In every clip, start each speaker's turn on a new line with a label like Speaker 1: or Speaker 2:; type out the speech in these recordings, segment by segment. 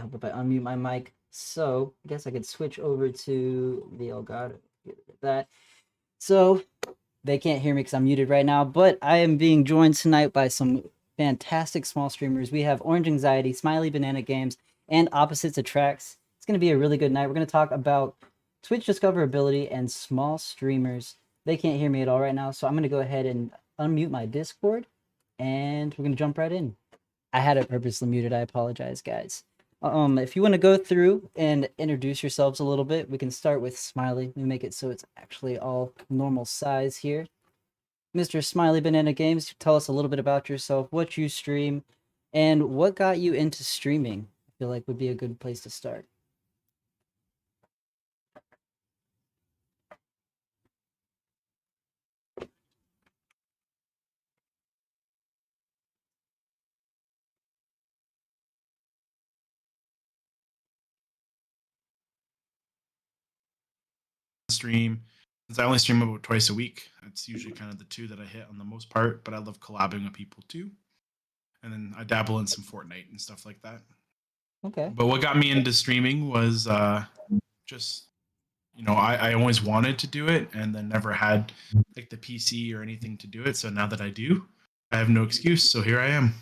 Speaker 1: help if I unmute my mic. So I guess I could switch over to the Elgato. Get rid of that. So they can't hear me because I'm muted right now, but I am being joined tonight by some fantastic small streamers. We have Orange Anxiety, Smiley Banana Games, and Opposites Attracts. It's going to be a really good night. We're going to talk about Twitch discoverability and small streamers. They can't hear me at all right now, so I'm going to go ahead and unmute my Discord, and we're going to jump right in. I had it purposely muted. I apologize, guys. If you want to go through and introduce yourselves a little bit, we can start with Smiley. We make it so it's actually all normal size here. Mr. Smiley Banana Games, tell us a little bit about yourself, what you stream, and what got you into streaming. I feel like would be a good place to start.
Speaker 2: Stream, since I only stream about twice a week, it's usually kind of the two that I hit on the most part, but I love collabing with people too. And then I dabble in some Fortnite and stuff like that.
Speaker 1: Okay.
Speaker 2: But what got me into streaming was just, I always wanted to do it and then never had like the PC or anything to do it. So now that I do, I have no excuse. So here I am.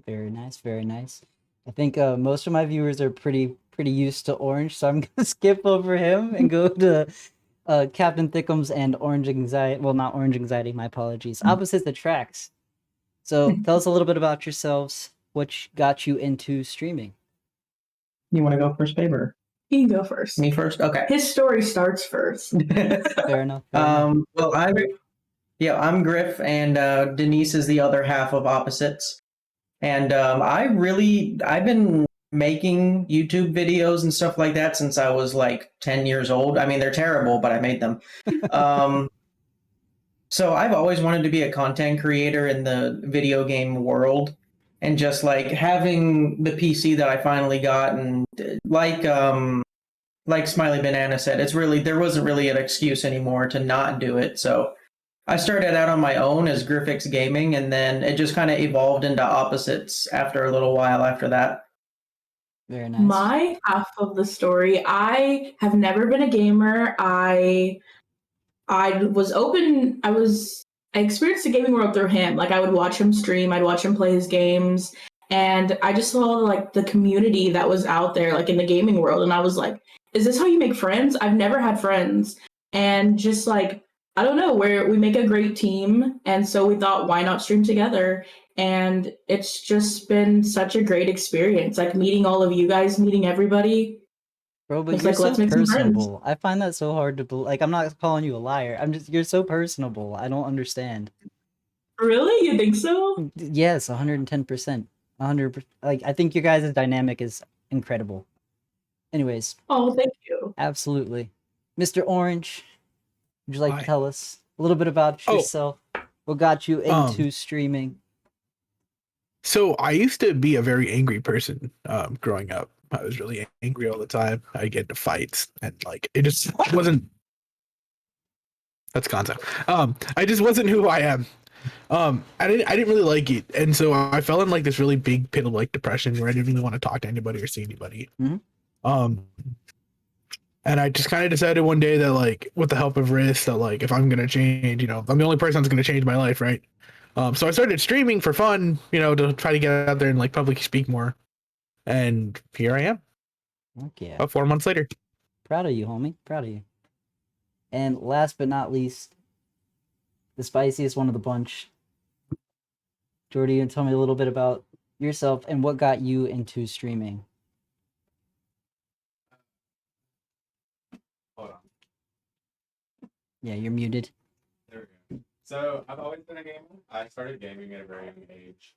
Speaker 1: Very nice, very nice. I think most of my viewers are pretty used to Orange, so I'm gonna skip over him and go to Captain Thickums and Orange Anxiety. Well, not Orange Anxiety, my apologies. Opposites Attracts. So tell us a little bit about yourselves. What got you into streaming?
Speaker 3: You want to go first, babe, or?
Speaker 4: You can go first.
Speaker 3: Me first? Okay.
Speaker 4: His story starts first.
Speaker 1: Fair enough. Fair enough.
Speaker 3: Well, I'm Griff, and Denise is the other half of Opposites. And I've been making YouTube videos and stuff like that since I was like 10 years old. I mean, they're terrible, but I made them. So I've always wanted to be a content creator in the video game world. And just like having the PC that I finally got, and like Smiley Banana said, there wasn't really an excuse anymore to not do it. So I started out on my own as Griffix Gaming, and then it just kind of evolved into Opposites after a little while after that.
Speaker 1: Very nice.
Speaker 4: My half of the story, I have never been a gamer. I experienced the gaming world through him. Like, I would watch him stream, I'd watch him play his games, and I just saw like the community that was out there, like in the gaming world, and I was like, is this how you make friends? I've never had friends. And just like, I don't know, we make a great team, and so we thought, why not stream together? And it's just been such a great experience, like meeting all of you guys, meeting everybody.
Speaker 1: Bro, but you're so personable. I find that so hard to believe. Like, I'm not calling you a liar. You're so personable. I don't understand.
Speaker 4: Really? You think so?
Speaker 1: Yes, 110%. 100%. Like, I think your guys' dynamic is incredible. Anyways.
Speaker 4: Oh, thank you.
Speaker 1: Absolutely. Mr. Orange, would you like to tell us a little bit about yourself? What got you into streaming?
Speaker 5: So I used to be a very angry person growing up. I was really angry all the time. I get into fights, and like it just wasn't. That's concept. I just wasn't who I am. I didn't really like it, and so I fell in like this really big pit of like depression where I didn't really want to talk to anybody or see anybody.
Speaker 1: Mm-hmm.
Speaker 5: And I just kind of decided one day that like, with the help of Riz, that like if I'm gonna change, I'm the only person that's gonna change my life, right? So I started streaming for fun, to try to get out there and like publicly speak more. And here I am.
Speaker 1: Okay.
Speaker 5: About 4 months later.
Speaker 1: Proud of you, homie. Proud of you. And last but not least, the spiciest one of the bunch. Jordy, you can tell me a little bit about yourself and what got you into streaming.
Speaker 6: Hold on.
Speaker 1: Yeah, you're muted.
Speaker 6: There we go. So I've always been a gamer. I started gaming at a very young age.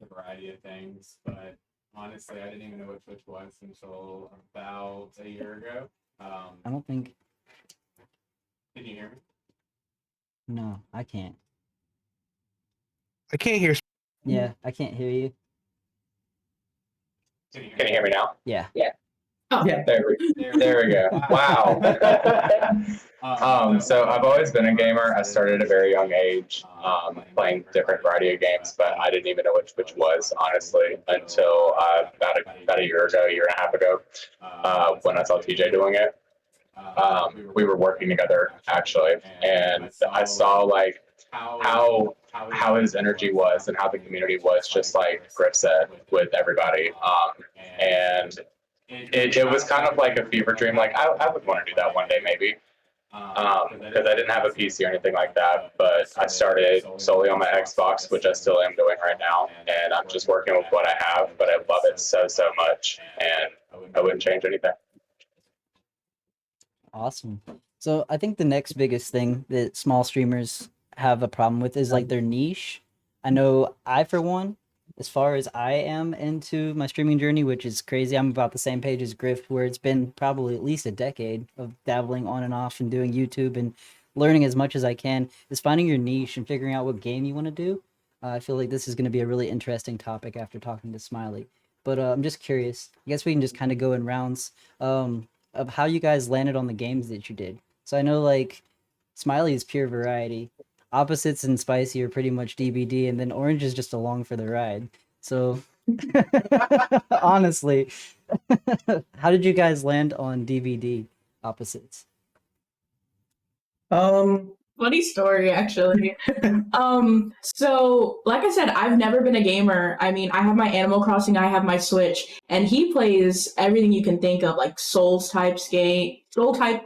Speaker 6: A variety of things, but honestly, I didn't even know what Twitch was until about a year ago.
Speaker 1: I don't think.
Speaker 6: Can you hear me?
Speaker 1: No, I can't.
Speaker 5: I can't hear.
Speaker 1: Yeah, I can't hear you.
Speaker 6: Can you hear me now?
Speaker 1: Yeah.
Speaker 4: Oh.
Speaker 3: Yeah.
Speaker 6: There we go. Wow. So I've always been a gamer. I started at a very young age, playing different variety of games, but I didn't even know which was, honestly, until about a year ago, year and a half ago, when I saw TJ doing it. We were working together actually, and I saw like how his energy was and how the community was, just like Griff said, with everybody. And it was kind of like a fever dream. Like I would want to do that one day, maybe. Because I didn't have a PC or anything like that, but I started solely on my Xbox, which I still am doing right now, and I'm just working with what I have, but I love it so much, and I wouldn't change anything.
Speaker 1: Awesome. So I think the next biggest thing that small streamers have a problem with is like their niche. I know I, for one, as far as I am into my streaming journey, which is crazy, I'm about the same page as Griff, where it's been probably at least a decade of dabbling on and off and doing YouTube and learning as much as I can, is finding your niche and figuring out what game you want to do. I feel like this is going to be a really interesting topic after talking to Smiley. But I'm just curious. I guess we can just kind of go in rounds of how you guys landed on the games that you did. So I know like Smiley is pure variety. Opposites and Spicy are pretty much DBD, and then Orange is just along for the ride. So, honestly, how did you guys land on DVD Opposites?
Speaker 4: Funny story, actually. So like I said, I've never been a gamer. I mean, I have my Animal Crossing, I have my Switch, and he plays everything you can think of, like Soul type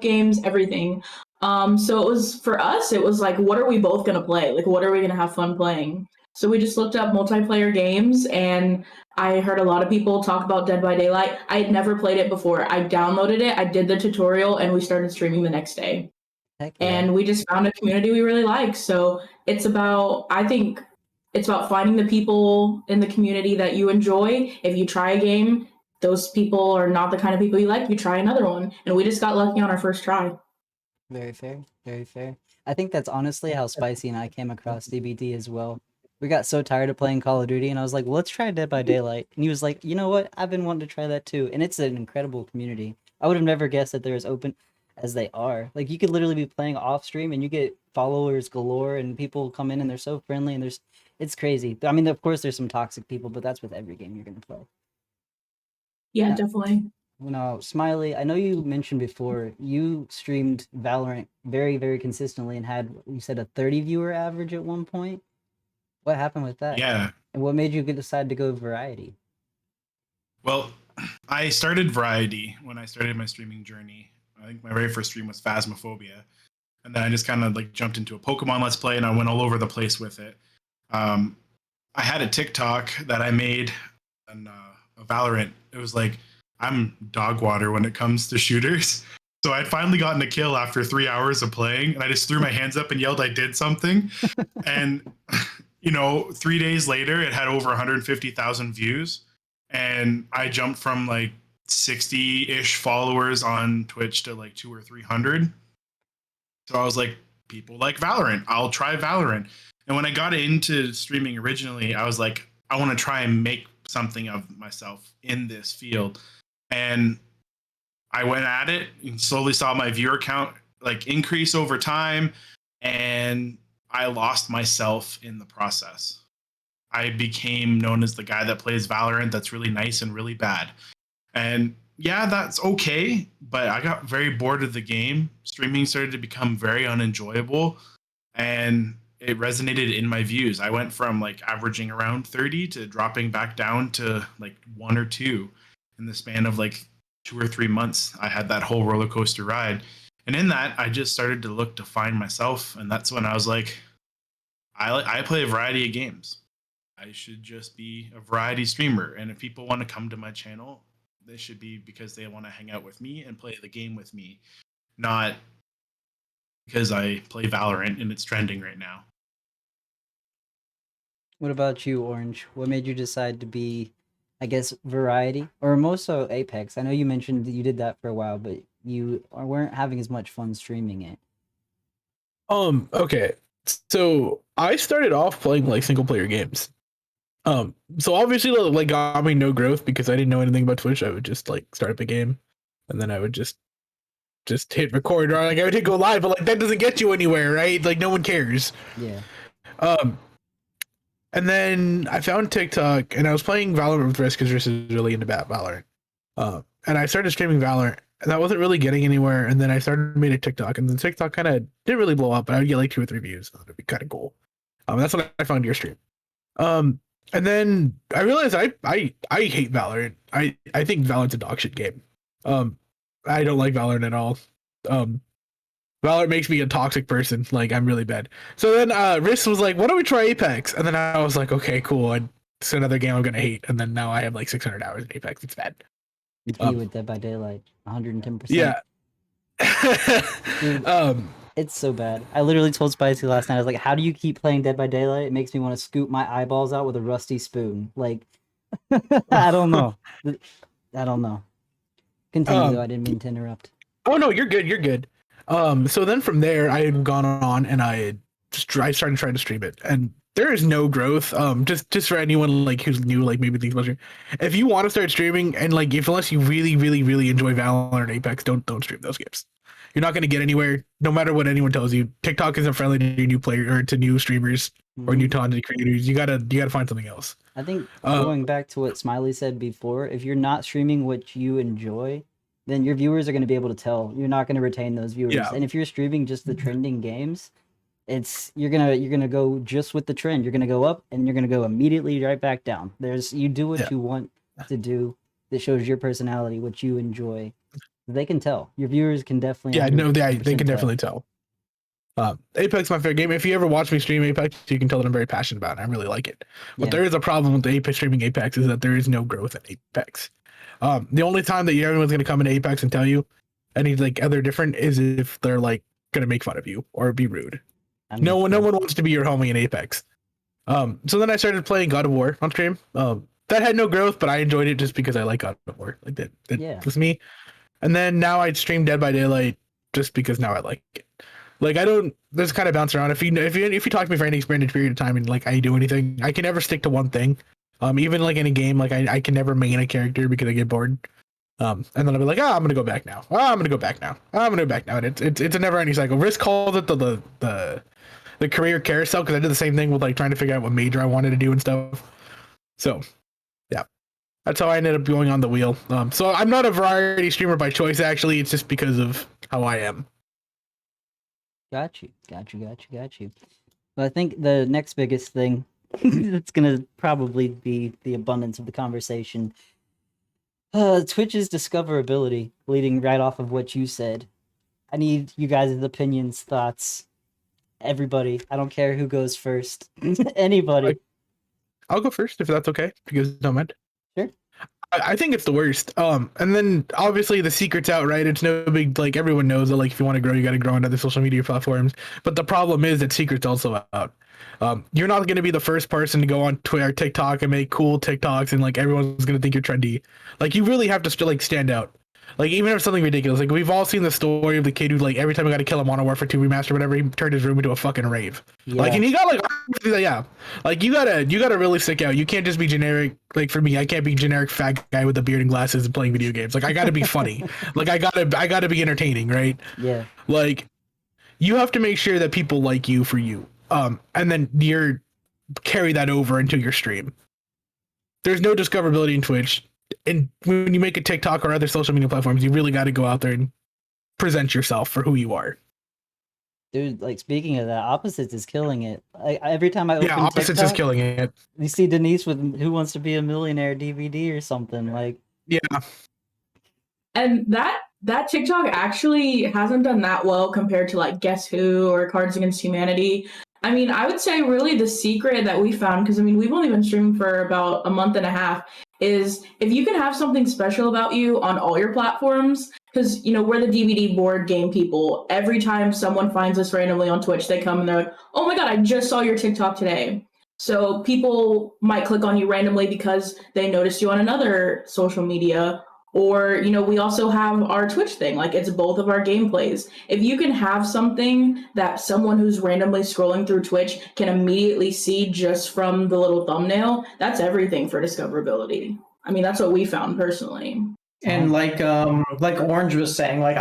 Speaker 4: games, everything. So it was, for us, it was like, what are we both gonna play? Like, what are we gonna have fun playing? So we just looked up multiplayer games, and I heard a lot of people talk about Dead by Daylight. I had never played it before. I downloaded it, I did the tutorial, and we started streaming the next day.
Speaker 1: Heck yeah.
Speaker 4: And we just found a community we really like. So it's about, I think it's about finding the people in the community that you enjoy. If you try a game, those people are not the kind of people you like, you try another one. And we just got lucky on our first try.
Speaker 1: Very fair. Very fair. I think that's honestly how Spicy and I came across DBD as well. We got so tired of playing Call of Duty, and I was like, well, let's try Dead by Daylight. And he was like, you know what? I've been wanting to try that too. And it's an incredible community. I would have never guessed that they're as open as they are. Like, you could literally be playing off stream and you get followers galore, and people come in and they're so friendly, and it's crazy. I mean, of course, there's some toxic people, but that's with every game you're going to play.
Speaker 4: Yeah, definitely.
Speaker 1: Now, Smiley, I know you mentioned before you streamed Valorant very, very consistently and had, you said, a 30 viewer average at one point. What happened with that?
Speaker 2: Yeah.
Speaker 1: And what made you decide to go variety?
Speaker 2: Well, I started variety when I started my streaming journey. I think my very first stream was Phasmophobia. And then I just kind of like jumped into a Pokemon Let's Play, and I went all over the place with it. I had a TikTok that I made on Valorant. It was like, I'm dog water when it comes to shooters. So I'd finally gotten a kill after 3 hours of playing, and I just threw my hands up and yelled I did something. And, 3 days later, it had over 150,000 views. And I jumped from like 60-ish followers on Twitch to like 200 or 300. So I was like, people like Valorant. I'll try Valorant. And when I got into streaming originally, I was like, I want to try and make something of myself in this field. And I went at it and slowly saw my viewer count like increase over time, and I lost myself in the process. I became known as the guy that plays Valorant that's really nice and really bad. And yeah, that's okay, but I got very bored of the game. Streaming started to become very unenjoyable, and it resonated in my views. I went from like averaging around 30 to dropping back down to like 1 or 2 in the span of like 2 or 3 months. I had that whole roller coaster ride. And in that, I just started to look to find myself. And that's when I was like, I play a variety of games. I should just be a variety streamer. And if people want to come to my channel, they should be because they want to hang out with me and play the game with me, not because I play Valorant and it's trending right now.
Speaker 1: What about you, Orange? What made you decide to be, I guess, variety, or more so Apex? I know you mentioned that you did that for a while, but you weren't having as much fun streaming it.
Speaker 5: Okay. So I started off playing like single player games. So obviously like got me no growth because I didn't know anything about Twitch. I would just like start up a game and then I would just just hit record, or like I would hit go live, but like that doesn't get you anywhere, right? Like no one cares.
Speaker 1: Yeah.
Speaker 5: And then I found TikTok, and I was playing Valorant with Risk because Risk is really into Valorant. And I started streaming Valorant, and that wasn't really getting anywhere. And then I started made a TikTok, and the TikTok kind of didn't really blow up, but I would get like 2 or 3 views. That'd be kind of cool. That's when I found your stream. And then I realized I hate Valorant. I think Valorant's a dog shit game. I don't like Valorant at all. Valorant makes me a toxic person. Like, I'm really bad. So then Riss was like, why don't we try Apex? And then I was like, okay, cool. And it's another game I'm going to hate. And then now I have like 600 hours in Apex. It's bad.
Speaker 1: With Dead by Daylight, 110%.
Speaker 5: Yeah.
Speaker 1: Dude, it's so bad. I literally told Spicy last night, I was like, how do you keep playing Dead by Daylight? It makes me want to scoop my eyeballs out with a rusty spoon. Like, I don't know. I don't know. Continue, though. I didn't mean to interrupt.
Speaker 5: Oh, no, you're good. You're good. So then from there, I had gone on and I started trying to stream it, and there is no growth. Just for anyone like who's new, like maybe thinks about streaming. If you want to start streaming, and like unless you really, really, really enjoy Valorant or Apex, don't stream those games. You're not going to get anywhere, no matter what anyone tells you. TikTok isn't friendly to new player or to new streamers or new content creators. You gotta find something else.
Speaker 1: I think going back to what Smiley said before, if you're not streaming what you enjoy, then your viewers are going to be able to tell. You're not going to retain those viewers.
Speaker 5: Yeah.
Speaker 1: And if you're streaming just the trending games, you're gonna go just with the trend. You're gonna go up and you're gonna go immediately right back down. You do what you want to do that shows your personality, what you enjoy. They can tell. Your viewers can definitely.
Speaker 5: Yeah, no, they can definitely tell. Apex is my favorite game. If you ever watch me stream Apex, you can tell that I'm very passionate about it. I really like it. But there is a problem with the Apex streaming Apex is that there is no growth in Apex. The only time that everyone's going to come into Apex and tell you any like other different is if they're like going to make fun of you or be rude. No one wants to be your homie in Apex. So then I started playing God of War on stream. That had no growth, but I enjoyed it just because I like God of War. Like that was me. And then now I stream Dead by Daylight just because now I like it. Like there's kind of bounce around. If you talk to me for any extended period of time and like I do anything, I can never stick to one thing. Even like in a game, like I can never main a character because I get bored. And then I'll be like, I'm gonna go back now. I'm gonna go back now. I'm gonna go back now. And it's a never ending cycle. Risk calls it the career carousel because I did the same thing with like trying to figure out what major I wanted to do and stuff. So yeah, that's how I ended up going on the wheel. So I'm not a variety streamer by choice. Actually, it's just because of how I am.
Speaker 1: Got you. Well, I think the next biggest thing that's gonna probably be the abundance of the conversation. Twitch's discoverability, leading right off of what you said. I need you guys' opinions, thoughts. Everybody. I don't care who goes first. Anybody.
Speaker 5: I'll go first if that's okay. If you guys don't mind.
Speaker 1: Sure.
Speaker 5: I think it's the worst. And then obviously the secret's out, right? It's no big, like everyone knows that like if you want to grow, you got to grow on other social media platforms. But the problem is that secret's also out. You're not going to be the first person to go on Twitter, TikTok, and make cool TikToks, and like everyone's going to think you're trendy. Like you really have to still like stand out. Like even if it's something ridiculous, like we've all seen the story of the kid who like every time he got to kill a Modern Warfare 2 remaster, or whatever, he turned his room into a fucking rave. Yeah. Like, and he got like, yeah, like you gotta really stick out. You can't just be generic. Like for me, I can't be generic fat guy with a beard and glasses and playing video games. Like I gotta be funny. Like I gotta be entertaining, right?
Speaker 1: Yeah.
Speaker 5: Like you have to make sure that people like you for you. And then you're carry that over into your stream. There's no discoverability in Twitch. And when you make a TikTok or other social media platforms, you really got to go out there and present yourself for who you are.
Speaker 1: Dude, like speaking of that, Opposites is killing it. Every time I open
Speaker 5: Opposites
Speaker 1: TikTok,
Speaker 5: is killing it.
Speaker 1: You see Denise with Who Wants to Be a Millionaire DVD or something like.
Speaker 5: Yeah.
Speaker 4: And that TikTok actually hasn't done that well compared to like Guess Who or Cards Against Humanity. I mean, I would say really the secret that we found, because I mean, we've only been streaming for about a month and a half, is if you can have something special about you on all your platforms, because, you know, we're the DVD board game people. Every time someone finds us randomly on Twitch, they come and they're like, oh my God, I just saw your TikTok today. So people might click on you randomly because they noticed you on another social media. Or, you know, we also have our Twitch thing, like it's both of our gameplays. If you can have something that someone who's randomly scrolling through Twitch can immediately see just from the little thumbnail, that's everything for discoverability. I mean, that's what we found personally.
Speaker 3: And like Orange was saying, like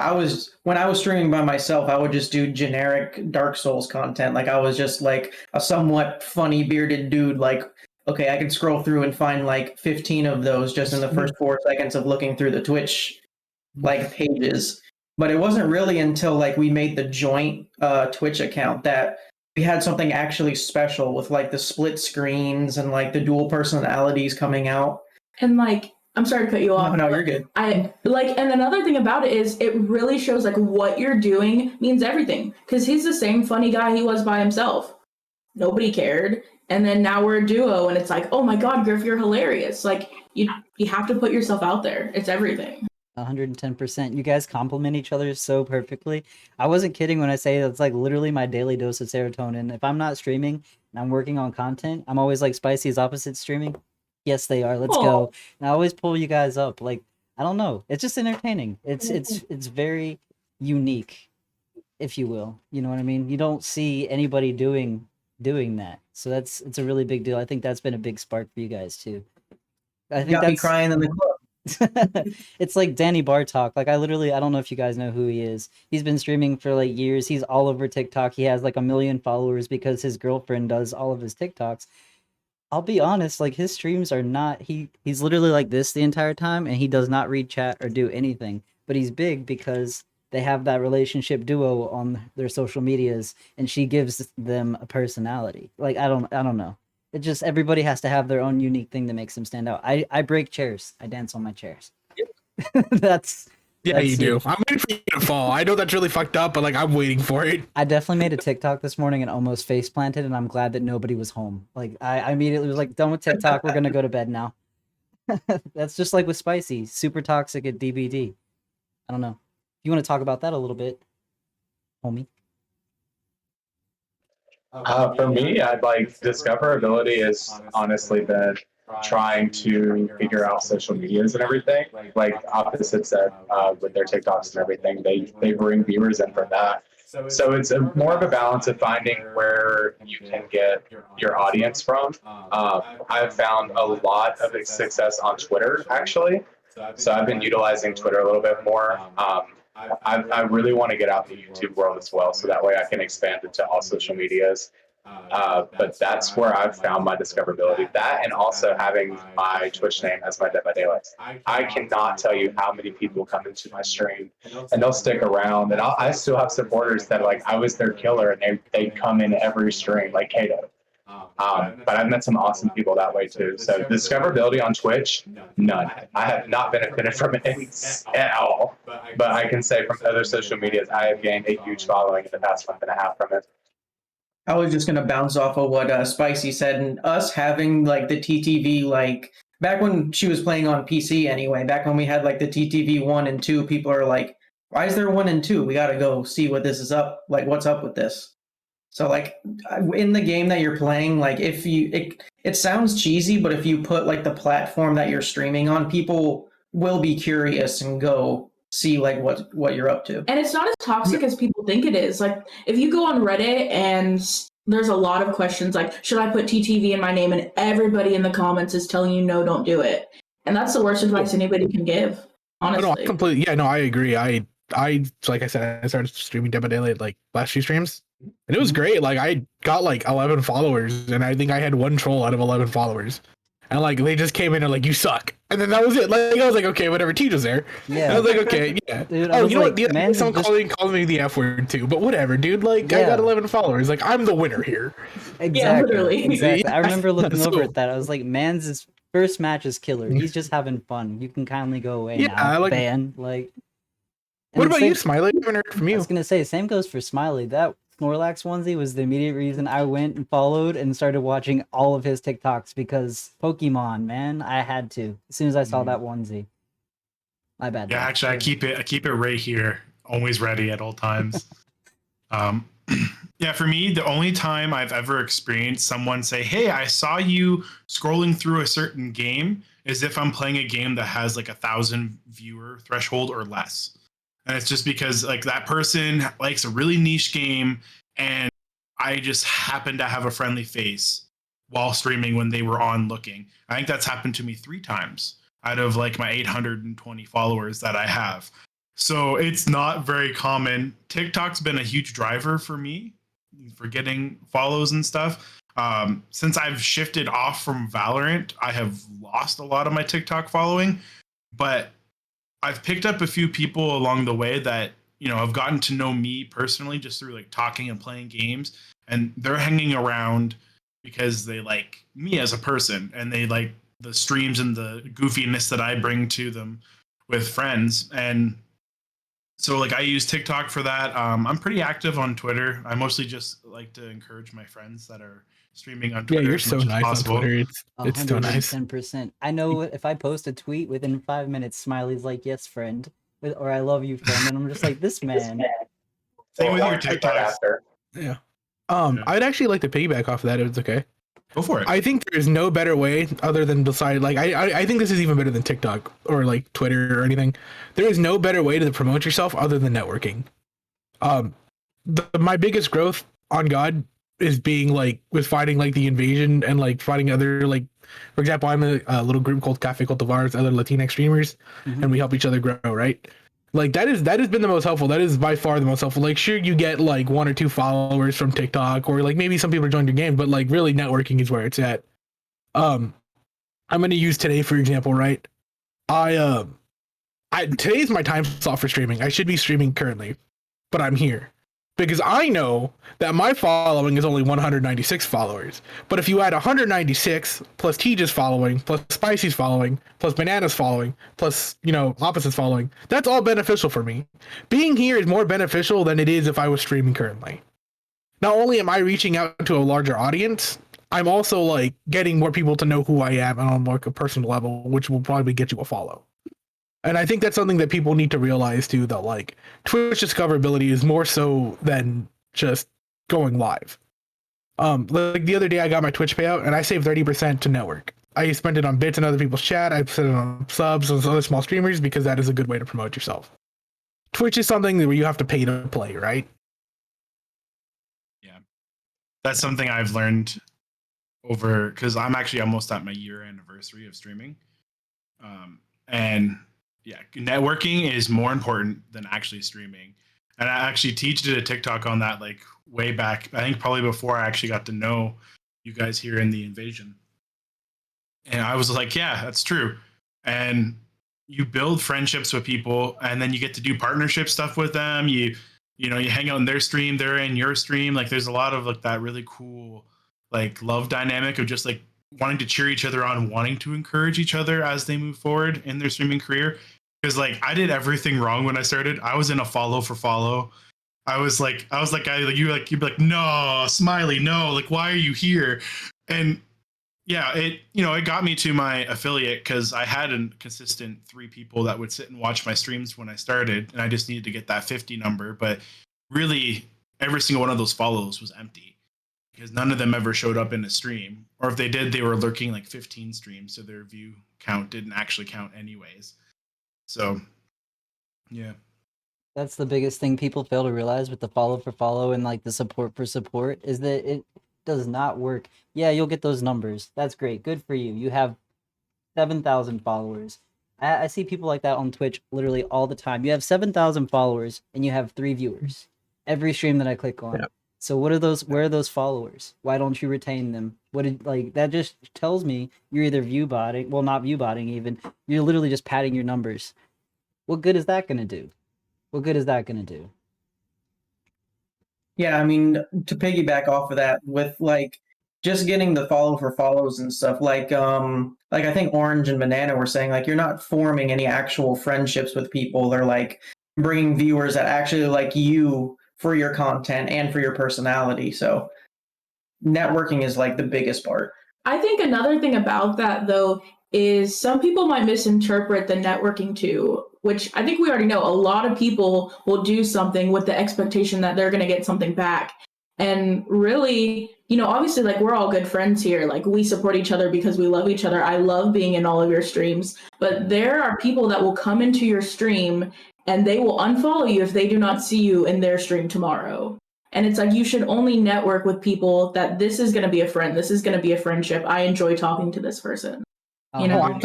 Speaker 3: when I was streaming by myself, I would just do generic Dark Souls content. Like I was just like a somewhat funny bearded dude. Like, okay, I can scroll through and find like 15 of those just in the first 4 seconds of looking through the Twitch like pages. But it wasn't really until like we made the joint Twitch account that we had something actually special with like the split screens and like the dual personalities coming out.
Speaker 4: And like, I'm sorry to cut you off.
Speaker 3: No, you're good.
Speaker 4: I like, and another thing about it is it really shows like what you're doing means everything. Because he's the same funny guy he was by himself. Nobody cared. And then now we're a duo, and it's like, oh my God, Griff, you're hilarious. Like you have to put yourself out there. It's everything.
Speaker 1: 110%. You guys complement each other so perfectly. I wasn't kidding when I say it's like literally my daily dose of serotonin. If I'm not streaming and I'm working on content, I'm always like Spicy's opposite streaming. Yes, they are. Let's go. And I always pull you guys up. Like, I don't know. It's just entertaining. It's very unique, if you will. You know what I mean? You don't see anybody doing that. So it's a really big deal. I think that's been a big spark for you guys too. I think
Speaker 3: Got me
Speaker 1: that's
Speaker 3: crying in the club.
Speaker 1: it's like Danny Bartok. Like I don't know if you guys know who he is. He's been streaming for like years. He's all over TikTok. He has like 1 million followers because his girlfriend does all of his TikToks. I'll be honest, like his streams are not he's literally like this the entire time and he does not read chat or do anything. But he's big because they have that relationship duo on their social medias and she gives them a personality. Like I don't know. It just everybody has to have their own unique thing that makes them stand out. I break chairs. I dance on my chairs. that's
Speaker 5: Yeah, you do.
Speaker 1: huge.
Speaker 5: I'm waiting for you to fall. I know that's really fucked up, but like I'm waiting for it.
Speaker 1: I definitely made a TikTok this morning and almost face planted, and I'm glad that nobody was home. Like I immediately was like, done with TikTok. We're gonna go to bed now. That's just like with Spicy, super toxic at DBD. I don't know. You want to talk about that a little bit, homie?
Speaker 6: For me, I'd like discoverability has honestly been trying to figure out social medias and everything. Like opposite said, with their TikToks and everything, they bring viewers in for that. So it's more of a balance of finding where you can get your audience from. I've found a lot of success on Twitter actually. So I've been utilizing Twitter a little bit more. I really want to get out in the YouTube world as well, so that way I can expand it to all social medias. But that's where I've found my discoverability. That and also having my Twitch name as my Dead by Daylight. I cannot tell you how many people come into my stream and they'll stick around. And I still have supporters that like I was their killer and they come in every stream like Kato. But I've met some awesome people that way too. So discoverability on Twitch, none. I have not benefited from it at all. But I can say from other social medias, I have gained a huge following in the past month and a half from it.
Speaker 3: I was just gonna bounce off of what Spicy said, and us having like the TTV, like back when she was playing on PC anyway. Back when we had like the TTV 1 and 2, people are like, "Why is there 1 and 2? We got to go see what this is up. Like, what's up with this?" So like in the game that you're playing, like if you it sounds cheesy, but if you put like the platform that you're streaming on, people will be curious and go see like what you're up to.
Speaker 4: And it's not as toxic as people think it is. Like if you go on Reddit and there's a lot of questions like, should I put TTV in my name? And everybody in the comments is telling you, no, don't do it. And that's the worst advice anybody can give, honestly.
Speaker 5: No, I completely, yeah, no, I agree. I like I said, I started streaming Dead by Daylight like last few streams, and it was great. Like I got like 11 followers, and I think I had 1 troll out of 11 followers, and like they just came in and like, you suck, and then that was it. Like I was like, okay, whatever. Teach was there.
Speaker 1: Yeah.
Speaker 5: And I was like, okay, yeah.
Speaker 1: Dude,
Speaker 5: oh, you know
Speaker 1: like,
Speaker 5: what? The other someone calling me the F word too, but whatever, dude. Like I got 11 followers. Like I'm the winner here.
Speaker 1: Exactly.
Speaker 4: Yeah, literally.
Speaker 1: Exactly. I remember looking
Speaker 5: So-
Speaker 1: over at that. I was like, man's first match is killer. He's just having fun. You can kindly go away
Speaker 5: Yeah,
Speaker 1: now,
Speaker 5: like-
Speaker 1: fan. Like, and
Speaker 5: What about
Speaker 1: same-
Speaker 5: you, Smiley? I haven't heard from
Speaker 1: I
Speaker 5: you.
Speaker 1: was gonna say, same goes for Smiley. That Snorlax onesie was the immediate reason I went and followed and started watching all of his TikToks because Pokemon, man, I had to as soon as I saw that onesie. My bad.
Speaker 2: Yeah,
Speaker 1: though.
Speaker 2: actually, I keep it right here, always ready at all times. Yeah, for me, the only time I've ever experienced someone say, "Hey, I saw you scrolling through a certain game," is if I'm playing a game that has like 1,000 viewer threshold or less. And it's just because like that person likes a really niche game and I just happen to have a friendly face while streaming when they were on looking. I think that's happened to me 3 times out of like my 820 followers that I have. So it's not very common. TikTok's been a huge driver for me for getting follows and stuff. Since I've shifted off from Valorant, I have lost a lot of my TikTok following, but I've picked up a few people along the way that, you know, have gotten to know me personally just through like talking and playing games, and they're hanging around because they like me as a person and they like the streams and the goofiness that I bring to them with friends. And so like I use TikTok for that. I'm pretty active on Twitter. I mostly just like to encourage my friends that are streaming on
Speaker 5: Yeah,
Speaker 2: Twitter
Speaker 5: you're
Speaker 2: as
Speaker 5: so
Speaker 2: much as
Speaker 5: nice on
Speaker 2: possible.
Speaker 5: Twitter. It's so nice.
Speaker 1: 110%. I know if I post a tweet within 5 minutes, Smiley's like, "Yes, friend," or "I love you, friend," and I'm just like, "This man."
Speaker 2: Same with your
Speaker 3: Right
Speaker 2: TikToks.
Speaker 3: after.
Speaker 5: Yeah.
Speaker 2: Yeah.
Speaker 5: I'd actually like to piggyback off of that if it's okay.
Speaker 2: Go for it.
Speaker 5: I think there's no better way other than beside like I think this is even better than TikTok or like Twitter or anything. There is no better way to promote yourself other than networking. My biggest growth on God is being like with fighting like the invasion and like fighting other like, for example, I'm in a little group called Cafe Cultivars, other Latinx streamers, and we help each other grow, right? Like that has been the most helpful. That is by far the most helpful. Like sure you get like 1 or 2 followers from TikTok or like maybe some people join your game, but like really networking is where it's at. I'm gonna use today for example, right? Today's my time slot for streaming. I should be streaming currently, but I'm here because I know that my following is only 196 followers. But if you add 196 plus Teja's following, plus Spicy's following, plus Banana's following, plus, you know, Opposite's following, that's all beneficial for me. Being here is more beneficial than it is if I was streaming currently. Not only am I reaching out to a larger audience, I'm also like getting more people to know who I am on like a personal level, which will probably get you a follow. And I think that's something that people need to realize too, that like Twitch discoverability is more so than just going live. Like the other day I got my Twitch payout and I saved 30% to network. I spent it on bits in other people's chat. I spent it on subs and other small streamers because that is a good way to promote yourself. Twitch is something where you have to pay to play, right?
Speaker 2: Yeah. That's something I've learned over, because I'm actually almost at my year anniversary of streaming. And yeah, networking is more important than actually streaming. And I actually did a TikTok on that like way back. I think probably before I actually got to know you guys here in the invasion. And I was like, yeah, that's true. And you build friendships with people and then you get to do partnership stuff with them. You hang out in their stream, they're in your stream. Like there's a lot of like that really cool like love dynamic of just like wanting to cheer each other on, wanting to encourage each other as they move forward in their streaming career. Because like I did everything wrong when I started. I was in a follow for follow. I was like you'd be like, no, Smiley, no, like why are you here? And yeah, it got me to my affiliate because I had a consistent 3 people that would sit and watch my streams when I started, and I just needed to get that 50 number. But really, every single one of those follows was empty because none of them ever showed up in a stream, or if they did, they were lurking like 15 streams, so their view count didn't actually count anyways. So, yeah.
Speaker 1: That's the biggest thing people fail to realize with the follow for follow and like the support for support is that it does not work. Yeah, you'll get those numbers. That's great. Good for you. You have 7,000 followers. I see people like that on Twitch literally all the time. You have 7,000 followers and you have 3 viewers every stream that I click on.
Speaker 5: Yeah.
Speaker 1: So what are those? Where are those followers? Why don't you retain them? That just tells me you're either view botting. Well, not view botting even. You're literally just padding your numbers. What good is that gonna do? What good is that gonna do?
Speaker 3: Yeah, I mean, to piggyback off of that, with like just getting the follow for follows and stuff, like I think Orange and Banana were saying, like you're not forming any actual friendships with people. They're like bringing viewers that actually like you for your content and for your personality. So networking is like the biggest part.
Speaker 4: I think another thing about that though is some people might misinterpret the networking too, which I think we already know. A lot of people will do something with the expectation that they're going to get something back. And really, obviously, like we're all good friends here. Like we support each other because we love each other. I love being in all of your streams, but there are people that will come into your stream and they will unfollow you if they do not see you in their stream tomorrow. And it's like, you should only network with people that this is going to be a friend. This is going to be a friendship. I enjoy talking to this person. You know?
Speaker 5: I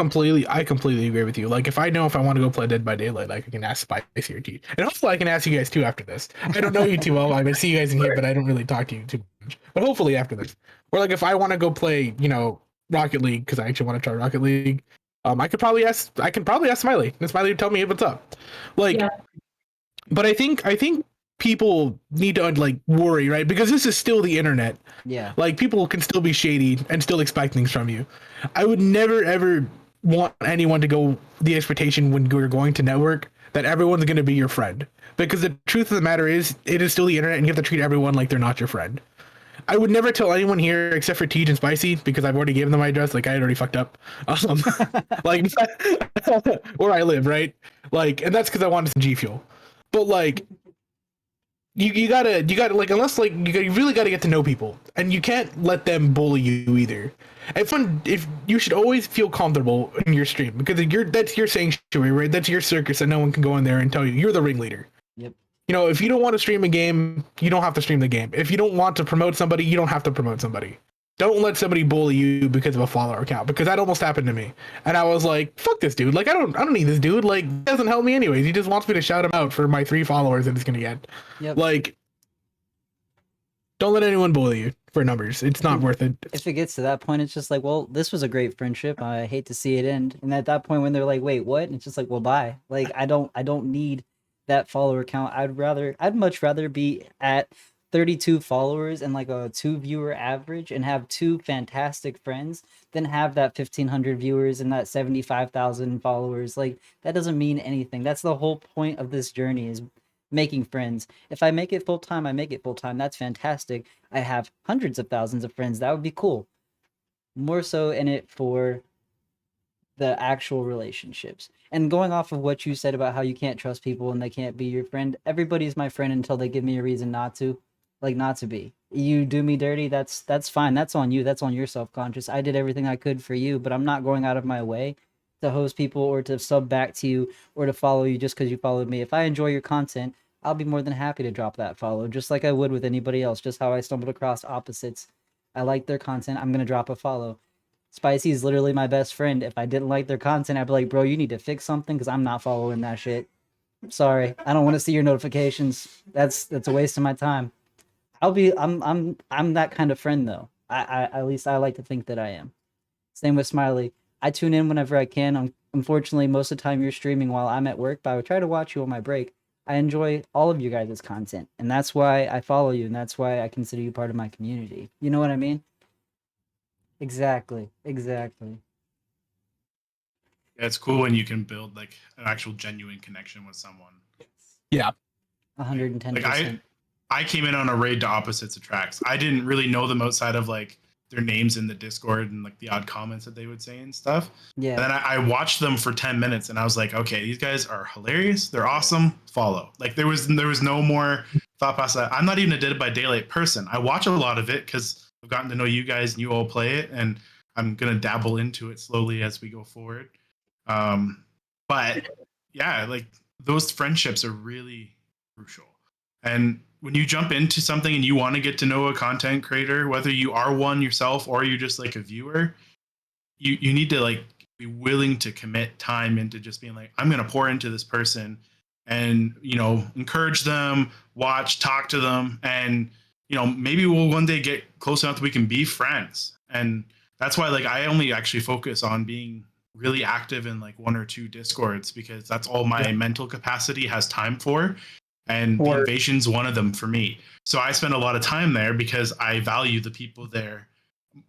Speaker 5: completely agree with you. Like, if I want to go play Dead by Daylight, like I can ask Spicy or T, and hopefully I can ask you guys too after this. I don't know you too well. I see you guys in here, but I don't really talk to you too much. But hopefully after this, or like if I want to go play, Rocket League because I actually want to try Rocket League, I can probably ask Smiley, and Smiley would tell me what's up. Like,
Speaker 4: Yeah.
Speaker 5: but I think people need to like worry, right? Because this is still the internet.
Speaker 1: Yeah.
Speaker 5: Like, people can still be shady and still expect things from you. I would never ever want anyone to go the expectation when you're going to network that everyone's going to be your friend, because the truth of the matter is it is still the internet and you have to treat everyone like they're not your friend. I would never tell anyone here except for Tej and Spicy, because I've already given them my address. Like, I had already fucked up. Like, where I live, right? Like, and that's because I wanted some G Fuel. But like, you gotta like, unless like you really gotta get to know people, and you can't let them bully you either. If you should always feel comfortable in your stream, because that's your sanctuary, right? That's your circus, and no one can go in there and tell you you're the ringleader.
Speaker 1: Yep.
Speaker 5: If you don't want to stream a game, you don't have to stream the game. If you don't want to promote somebody, you don't have to promote somebody. Don't let somebody bully you because of a follower account, because that almost happened to me. And I was like, fuck this dude. Like, I don't need this dude. Like, he doesn't help me anyways. He just wants me to shout him out for my 3 followers that he's gonna get.
Speaker 1: Yep.
Speaker 5: Like, don't let anyone bully you for numbers. It's not worth it.
Speaker 1: If it gets to that point, it's just like, well, this was a great friendship. I hate to see it end. And at that point when they're like, wait, what? And it's just like, well, bye. Like, I don't need that follower count. I'd much rather be at 32 followers and like a 2 viewer average and have 2 fantastic friends than have that 1,500 viewers and that 75,000 followers. Like, that doesn't mean anything. That's the whole point of this journey, is making friends. If I make it full time, I make it full time. That's fantastic. I have hundreds of thousands of friends. That would be cool. More so in it for the actual relationships. And going off of what you said about how you can't trust people and they can't be your friend, everybody's my friend until they give me a reason not to. Like, not to be. You do me dirty, that's fine. That's on you. That's on your self-conscious. I did everything I could for you, but I'm not going out of my way to host people or to sub back to you or to follow you just because you followed me. If I enjoy your content, I'll be more than happy to drop that follow, just like I would with anybody else. Just how I stumbled across opposites. I like their content, I'm gonna drop a follow. Spicy is literally my best friend. If I didn't like their content, I'd be like, bro, you need to fix something because I'm not following that shit. Sorry, I don't want to see your notifications. That's a waste of my time. I'm that kind of friend though. I at least I like to think that I am. Same with Smiley. I tune in whenever I can. Unfortunately, most of the time you're streaming while I'm at work, but I would try to watch you on my break. I enjoy all of you guys' content, and that's why I follow you, and that's why I consider you part of my community. You know what I mean? Exactly.
Speaker 2: Yeah, it's cool when you can build like an actual genuine connection with someone.
Speaker 5: Yeah.
Speaker 1: 110%.
Speaker 2: Like, I came in on a raid to opposites attracts. I didn't really know them outside of like their names in the Discord and like the odd comments that they would say and stuff.
Speaker 1: Yeah.
Speaker 2: And then I watched them for 10 minutes and I was like, okay, these guys are hilarious. They're awesome. Follow. Like, there was no more thought process. I'm not even a Dead by Daylight person. I watch a lot of it because I've gotten to know you guys and you all play it, and I'm gonna dabble into it slowly as we go forward. But yeah, like, those friendships are really crucial. And when you jump into something and you want to get to know a content creator, whether you are one yourself or you're just like a viewer, you need to like be willing to commit time into just being like, I'm going to pour into this person and, encourage them, watch, talk to them. And, maybe we'll one day get close enough that we can be friends. And that's why, like, I only actually focus on being really active in like 1 or 2 Discords, because that's all my mental capacity has time for. And the invasion's one of them for me. So I spend a lot of time there because I value the people there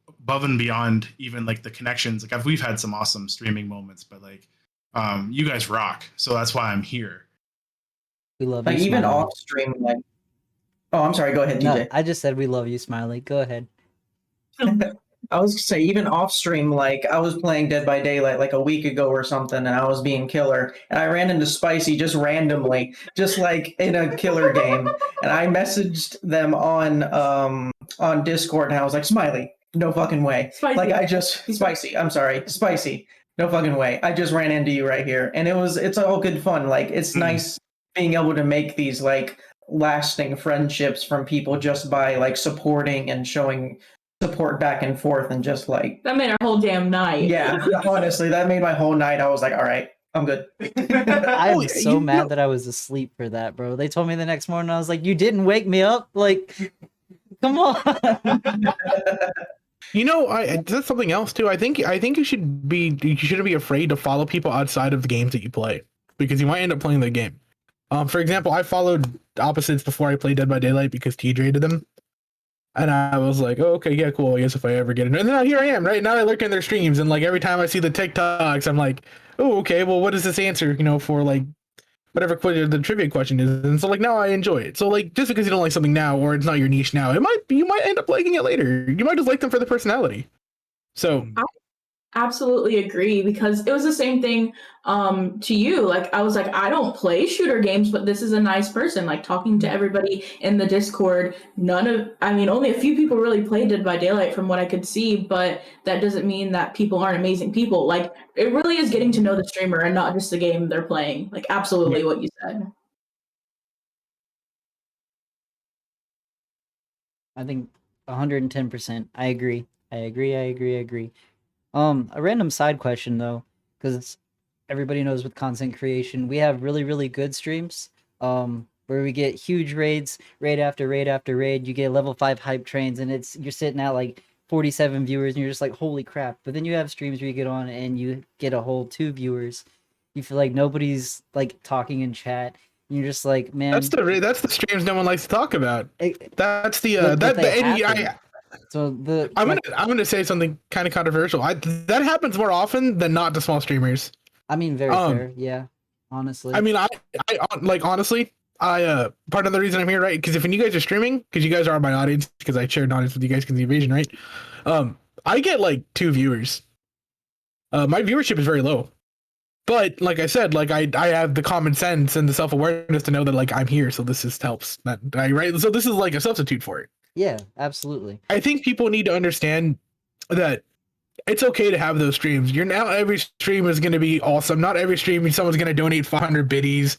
Speaker 2: above and beyond even like the connections. Like, we've had some awesome streaming moments, but like, you guys rock. So that's why I'm here.
Speaker 1: We love
Speaker 3: Like,
Speaker 1: you,
Speaker 3: even
Speaker 1: Smiley.
Speaker 3: off stream, like, oh, I'm sorry, go ahead,
Speaker 1: No,
Speaker 3: DJ.
Speaker 1: I just said we love you, Smiley. Go ahead.
Speaker 3: I was gonna say, even off stream, like, I was playing Dead by Daylight like a week ago or something, and I was being killer, and I ran into Spicy just randomly, just like in a killer game, and I messaged them on Discord, and I was like, Smiley, no fucking way.
Speaker 4: Spicy.
Speaker 3: Like, Spicy, no fucking way. I just ran into you right here, and it's all good fun. Like, it's nice being able to make these like lasting friendships from people just by like supporting and showing support back and forth and just like,
Speaker 4: That made our whole damn night.
Speaker 3: yeah, honestly, that made my whole night. I was like, all right, I'm good.
Speaker 1: I'm
Speaker 5: Oh,
Speaker 1: so mad that I was asleep for that, bro. They told me the next morning, I was like, you didn't wake me up? Like, come on.
Speaker 5: That's something else too. I think you shouldn't be afraid to follow people outside of the games that you play, because you might end up playing the game. For example, I followed Opposites before I played Dead by Daylight because TJ rated them. And I was like, oh, okay, yeah, cool. I guess if I ever get it. And then here I am, right? Now I look in their streams, and like every time I see the TikToks, I'm like, oh, okay, well, what is this answer, for like whatever the trivia question is? And so like now I enjoy it. So like just because you don't like something now or it's not your niche now, you might end up liking it later. You might just like them for the personality. So
Speaker 4: Absolutely agree, because it was the same thing to you. Like I was like, I don't play shooter games, but this is a nice person. Like talking to everybody in the Discord, only a few people really played Dead by Daylight from what I could see, but that doesn't mean that people aren't amazing people. Like it really is getting to know the streamer and not just the game they're playing. Like absolutely what you said.
Speaker 1: I think 110%. I agree. I agree. A random side question though, because everybody knows with content creation, we have really, really good streams. Where we get huge raids, raid after raid after raid. You get level 5 hype trains, and you're sitting at like 47 viewers, and you're just like, holy crap. But then you have streams where you get on and you get a whole 2 viewers. You feel like nobody's like talking in chat. And you're just like, man,
Speaker 5: that's the streams no one likes to talk about. That's the I'm gonna say something kind of controversial. That happens more often than not to small streamers.
Speaker 1: I mean, very fair, yeah. Honestly,
Speaker 5: I mean, I honestly, part of the reason I'm here, right? Because when you guys are streaming, because you guys are my audience, because I share an audience with you guys because of the invasion, right? I get like 2 viewers. My viewership is very low, but like I said, like I have the common sense and the self awareness to know that like I'm here, so this just helps. Right? So this is like a substitute for it.
Speaker 1: Yeah, absolutely.
Speaker 5: I think people need to understand that it's okay to have those streams. Not every stream is going to be awesome. Not every stream someone's going to donate 500 biddies.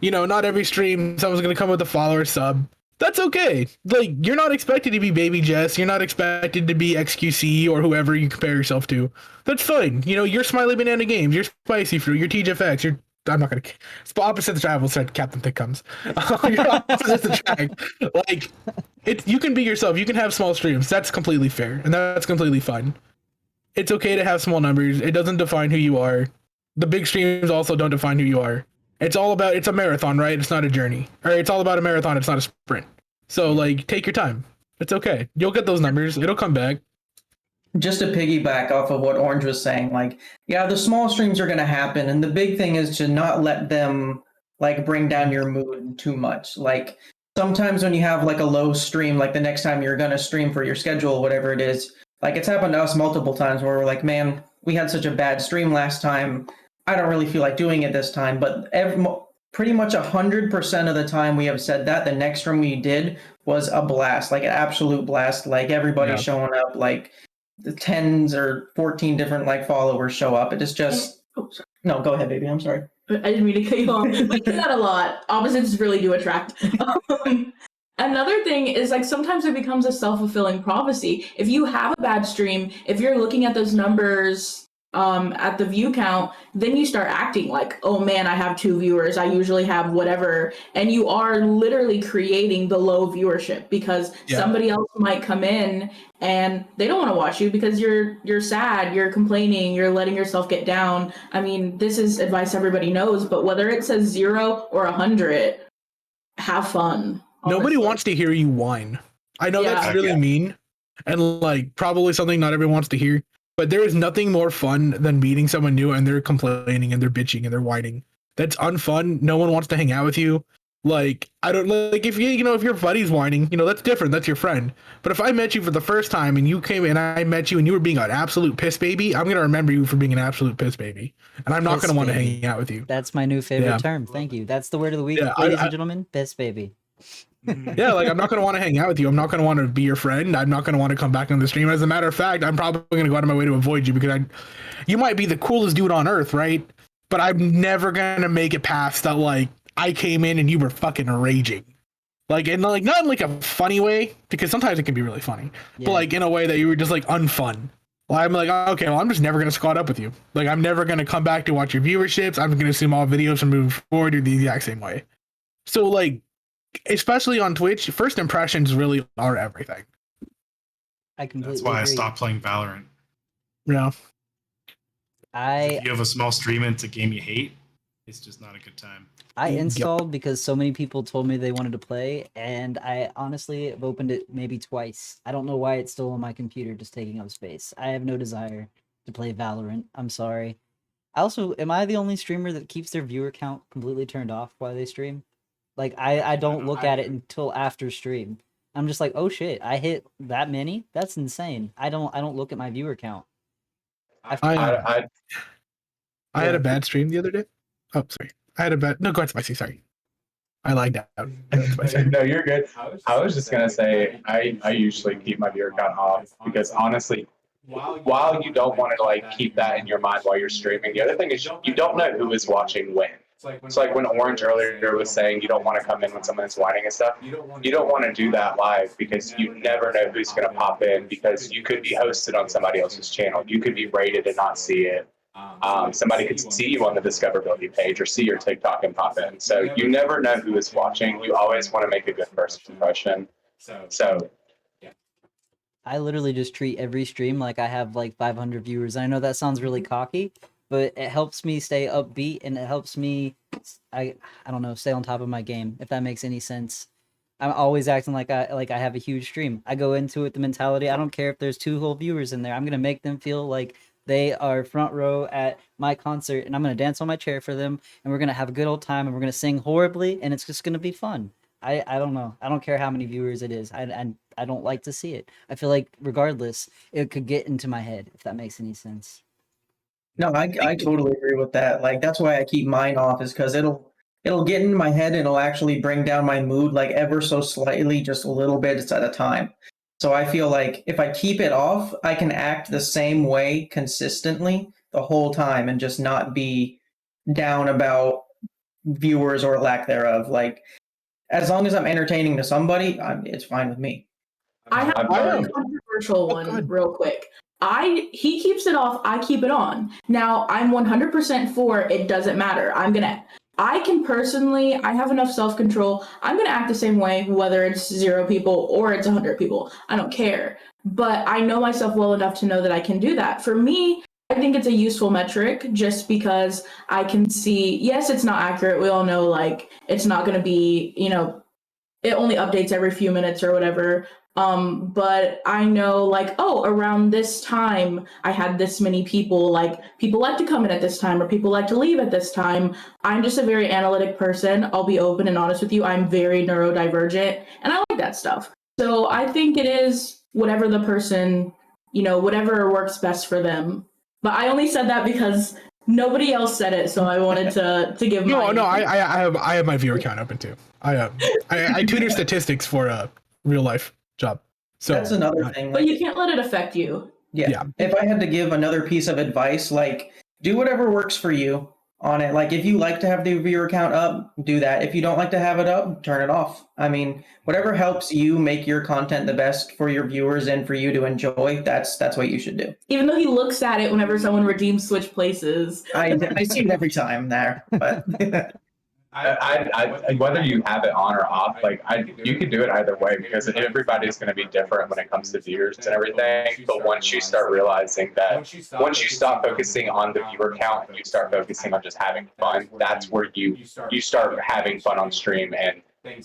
Speaker 5: Not every stream someone's going to come with a follower sub. That's okay. Like, you're not expected to be Baby Jess. You're not expected to be XQC or whoever you compare yourself to. That's fine. You're Smiley Banana Games. You're Spicy Fruit. You're TJFX. I'm not going to... It's opposite the travel, said Captain Thick comes. You're opposite the track. Like, you can be yourself. You can have small streams. That's completely fair. And that's completely fine. It's okay to have small numbers. It doesn't define who you are. The big streams also don't define who you are. It's a marathon, right? It's not a journey. Or it's all about a marathon. It's not a sprint. So, like, take your time. It's okay. You'll get those numbers. It'll come back.
Speaker 3: Just to piggyback off of what Orange was saying, like, yeah, the small streams are going to happen. And the big thing is to not let them, like, bring down your mood too much. Like, sometimes when you have, like, a low stream, like the next time you're going to stream for your schedule, whatever it is, like, it's happened to us multiple times where we're like, man, we had such a bad stream last time. I don't really feel like doing it this time. But pretty much 100% of the time we have said that, the next stream we did was a blast, like an absolute blast. Like, everybody showing up, like the 10s or 14 different like followers show up. It is just... No, go ahead, baby. I'm sorry.
Speaker 4: I didn't mean to cut you off. We do that a lot. Opposites really do attract. Another thing is, like, sometimes it becomes a self-fulfilling prophecy. If you have a bad stream, if you're looking at those numbers at the view count, then you start acting like, oh man, I have 2 viewers. I usually have whatever. And you are literally creating the low viewership because somebody else might come in and they don't want to watch you because you're sad, you're complaining, you're letting yourself get down. I mean, this is advice everybody knows, but whether it says 0 or 100, have fun. Honestly.
Speaker 5: Nobody wants to hear you whine. I know that's really mean and like probably something not everyone wants to hear, but there is nothing more fun than meeting someone new and they're complaining and they're bitching and they're whining. That's unfun. No one wants to hang out with you. Like, I don't like if if your buddy's whining, that's different. That's your friend. But if I met you for the first time and you came and I met you and you were being an absolute piss baby, I'm going to remember you for being an absolute piss baby. And I'm not going to want to hang out with you.
Speaker 1: That's my new favorite term. Thank you. That's the word of the week, ladies and gentlemen. Piss baby.
Speaker 5: Yeah, like I'm not going to want to hang out with you. I'm not going to want to be your friend. I'm not going to want to come back on the stream. As a matter of fact, I'm probably going to go out of my way to avoid you because you might be the coolest dude on earth, right? But I'm never going to make it past that, like, I came in and you were fucking raging. like in like not in like a funny way because sometimes it can be really funny,
Speaker 1: Yeah.
Speaker 5: but like in a way that you were just like unfun. Well, I'm like, okay, well, I'm just never gonna squat up with you. Like, I'm never gonna come back to watch your viewerships. I'm gonna assume all videos from moving forward are the exact same way. So like, especially on Twitch, first impressions really are everything.
Speaker 1: I completely
Speaker 2: That's why I
Speaker 1: agree.
Speaker 2: stopped playing Valorant.
Speaker 5: Yeah.
Speaker 2: If you have a small stream and it's a game you hate, it's just not a good time.
Speaker 1: I
Speaker 5: Yep.
Speaker 1: installed because so many people told me they wanted to play, and I honestly have opened it maybe twice. I don't know why it's still on my computer, just taking up space. I have no desire to play Valorant. I'm sorry. Also, am I the only streamer that keeps their viewer count completely turned off while they stream? Like, I don't look at it until after stream. I'm just like, oh shit, I hit that many? That's insane. I don't look at my viewer count.
Speaker 5: I had
Speaker 1: Yeah.
Speaker 5: a bad stream the other day. Oh, sorry. I had a bad. No, go ahead, Spicy. Sorry. I lagged out. Go ahead, Spicy.
Speaker 6: No, you're good. I was just gonna say I usually keep my viewer count off because honestly, while you don't want to like keep that in your mind while you're streaming, the other thing is you don't know who is watching when. It's like when Orange earlier was saying you don't want to come in when someone's whining and stuff. You don't want to do that live because you never know who's going to pop in because you could be hosted on somebody else's channel. You could be rated and not see it. Somebody could see you on the Discoverability page or see your TikTok and pop in. So you never know who is watching. You always want to make a good first impression. So
Speaker 1: I literally just treat every stream like I have like 500 viewers. I know that sounds really cocky, but it helps me stay upbeat and it helps me, I don't know, stay on top of my game, if that makes any sense. I'm always acting like I have a huge stream. I go into it the mentality, I don't care if there's 2 whole viewers in there. I'm gonna make them feel like they are front row at my concert, and I'm gonna dance on my chair for them, and we're gonna have a good old time, and we're gonna sing horribly, and it's just gonna be fun. I don't know. I don't care how many viewers it is. I don't like to see it. I feel like regardless, it could get into my head, if that makes any sense.
Speaker 3: No, I totally agree with that. Like that's why I keep mine off is because it'll get in my head and it'll actually bring down my mood like ever so slightly, just a little bit at a time. So I feel like if I keep it off, I can act the same way consistently the whole time and just not be down about viewers or lack thereof. Like as long as I'm entertaining to somebody, it's fine with me.
Speaker 4: I have
Speaker 5: I
Speaker 4: a
Speaker 5: am.
Speaker 4: controversial
Speaker 5: Oh, go
Speaker 4: one
Speaker 5: ahead.
Speaker 4: real quick. He keeps it off, I keep it on. Now I'm 100% for it doesn't matter. I can personally, I have enough self-control. I'm gonna act the same way whether it's 0 people or it's 100 people. I don't care. But I know myself well enough to know that I can do that. For me, I think it's a useful metric just because I can see, yes, it's not accurate. We all know like it's not gonna be, it only updates every few minutes or whatever. But I know like, oh, around this time I had this many people, like people like to come in at this time or people like to leave at this time. I'm just a very analytic person. I'll be open and honest with you. I'm very neurodivergent and I like that stuff. So I think it is whatever the person, whatever works best for them. But I only said that because nobody else said it, so I wanted to give
Speaker 5: No,
Speaker 4: my
Speaker 5: I have my viewer count open too. I tutor statistics for a real life job. So
Speaker 3: That's another thing.
Speaker 4: But you can't let it affect you.
Speaker 3: Yeah. If I had to give another piece of advice, like do whatever works for you on it. Like if you like to have the viewer count up, do that. If you don't like to have it up, turn it off. I mean, whatever helps you make your content the best for your viewers and for you to enjoy, that's what you should do.
Speaker 4: Even though he looks at it whenever someone redeems switch places.
Speaker 3: I see it every time there, but
Speaker 6: I whether you have it on or off, you could do it either way because everybody's going to be different when it comes to viewers and everything. But once you start realizing that, once you stop focusing on the viewer count and you start focusing on just having fun, that's where you start having fun on stream and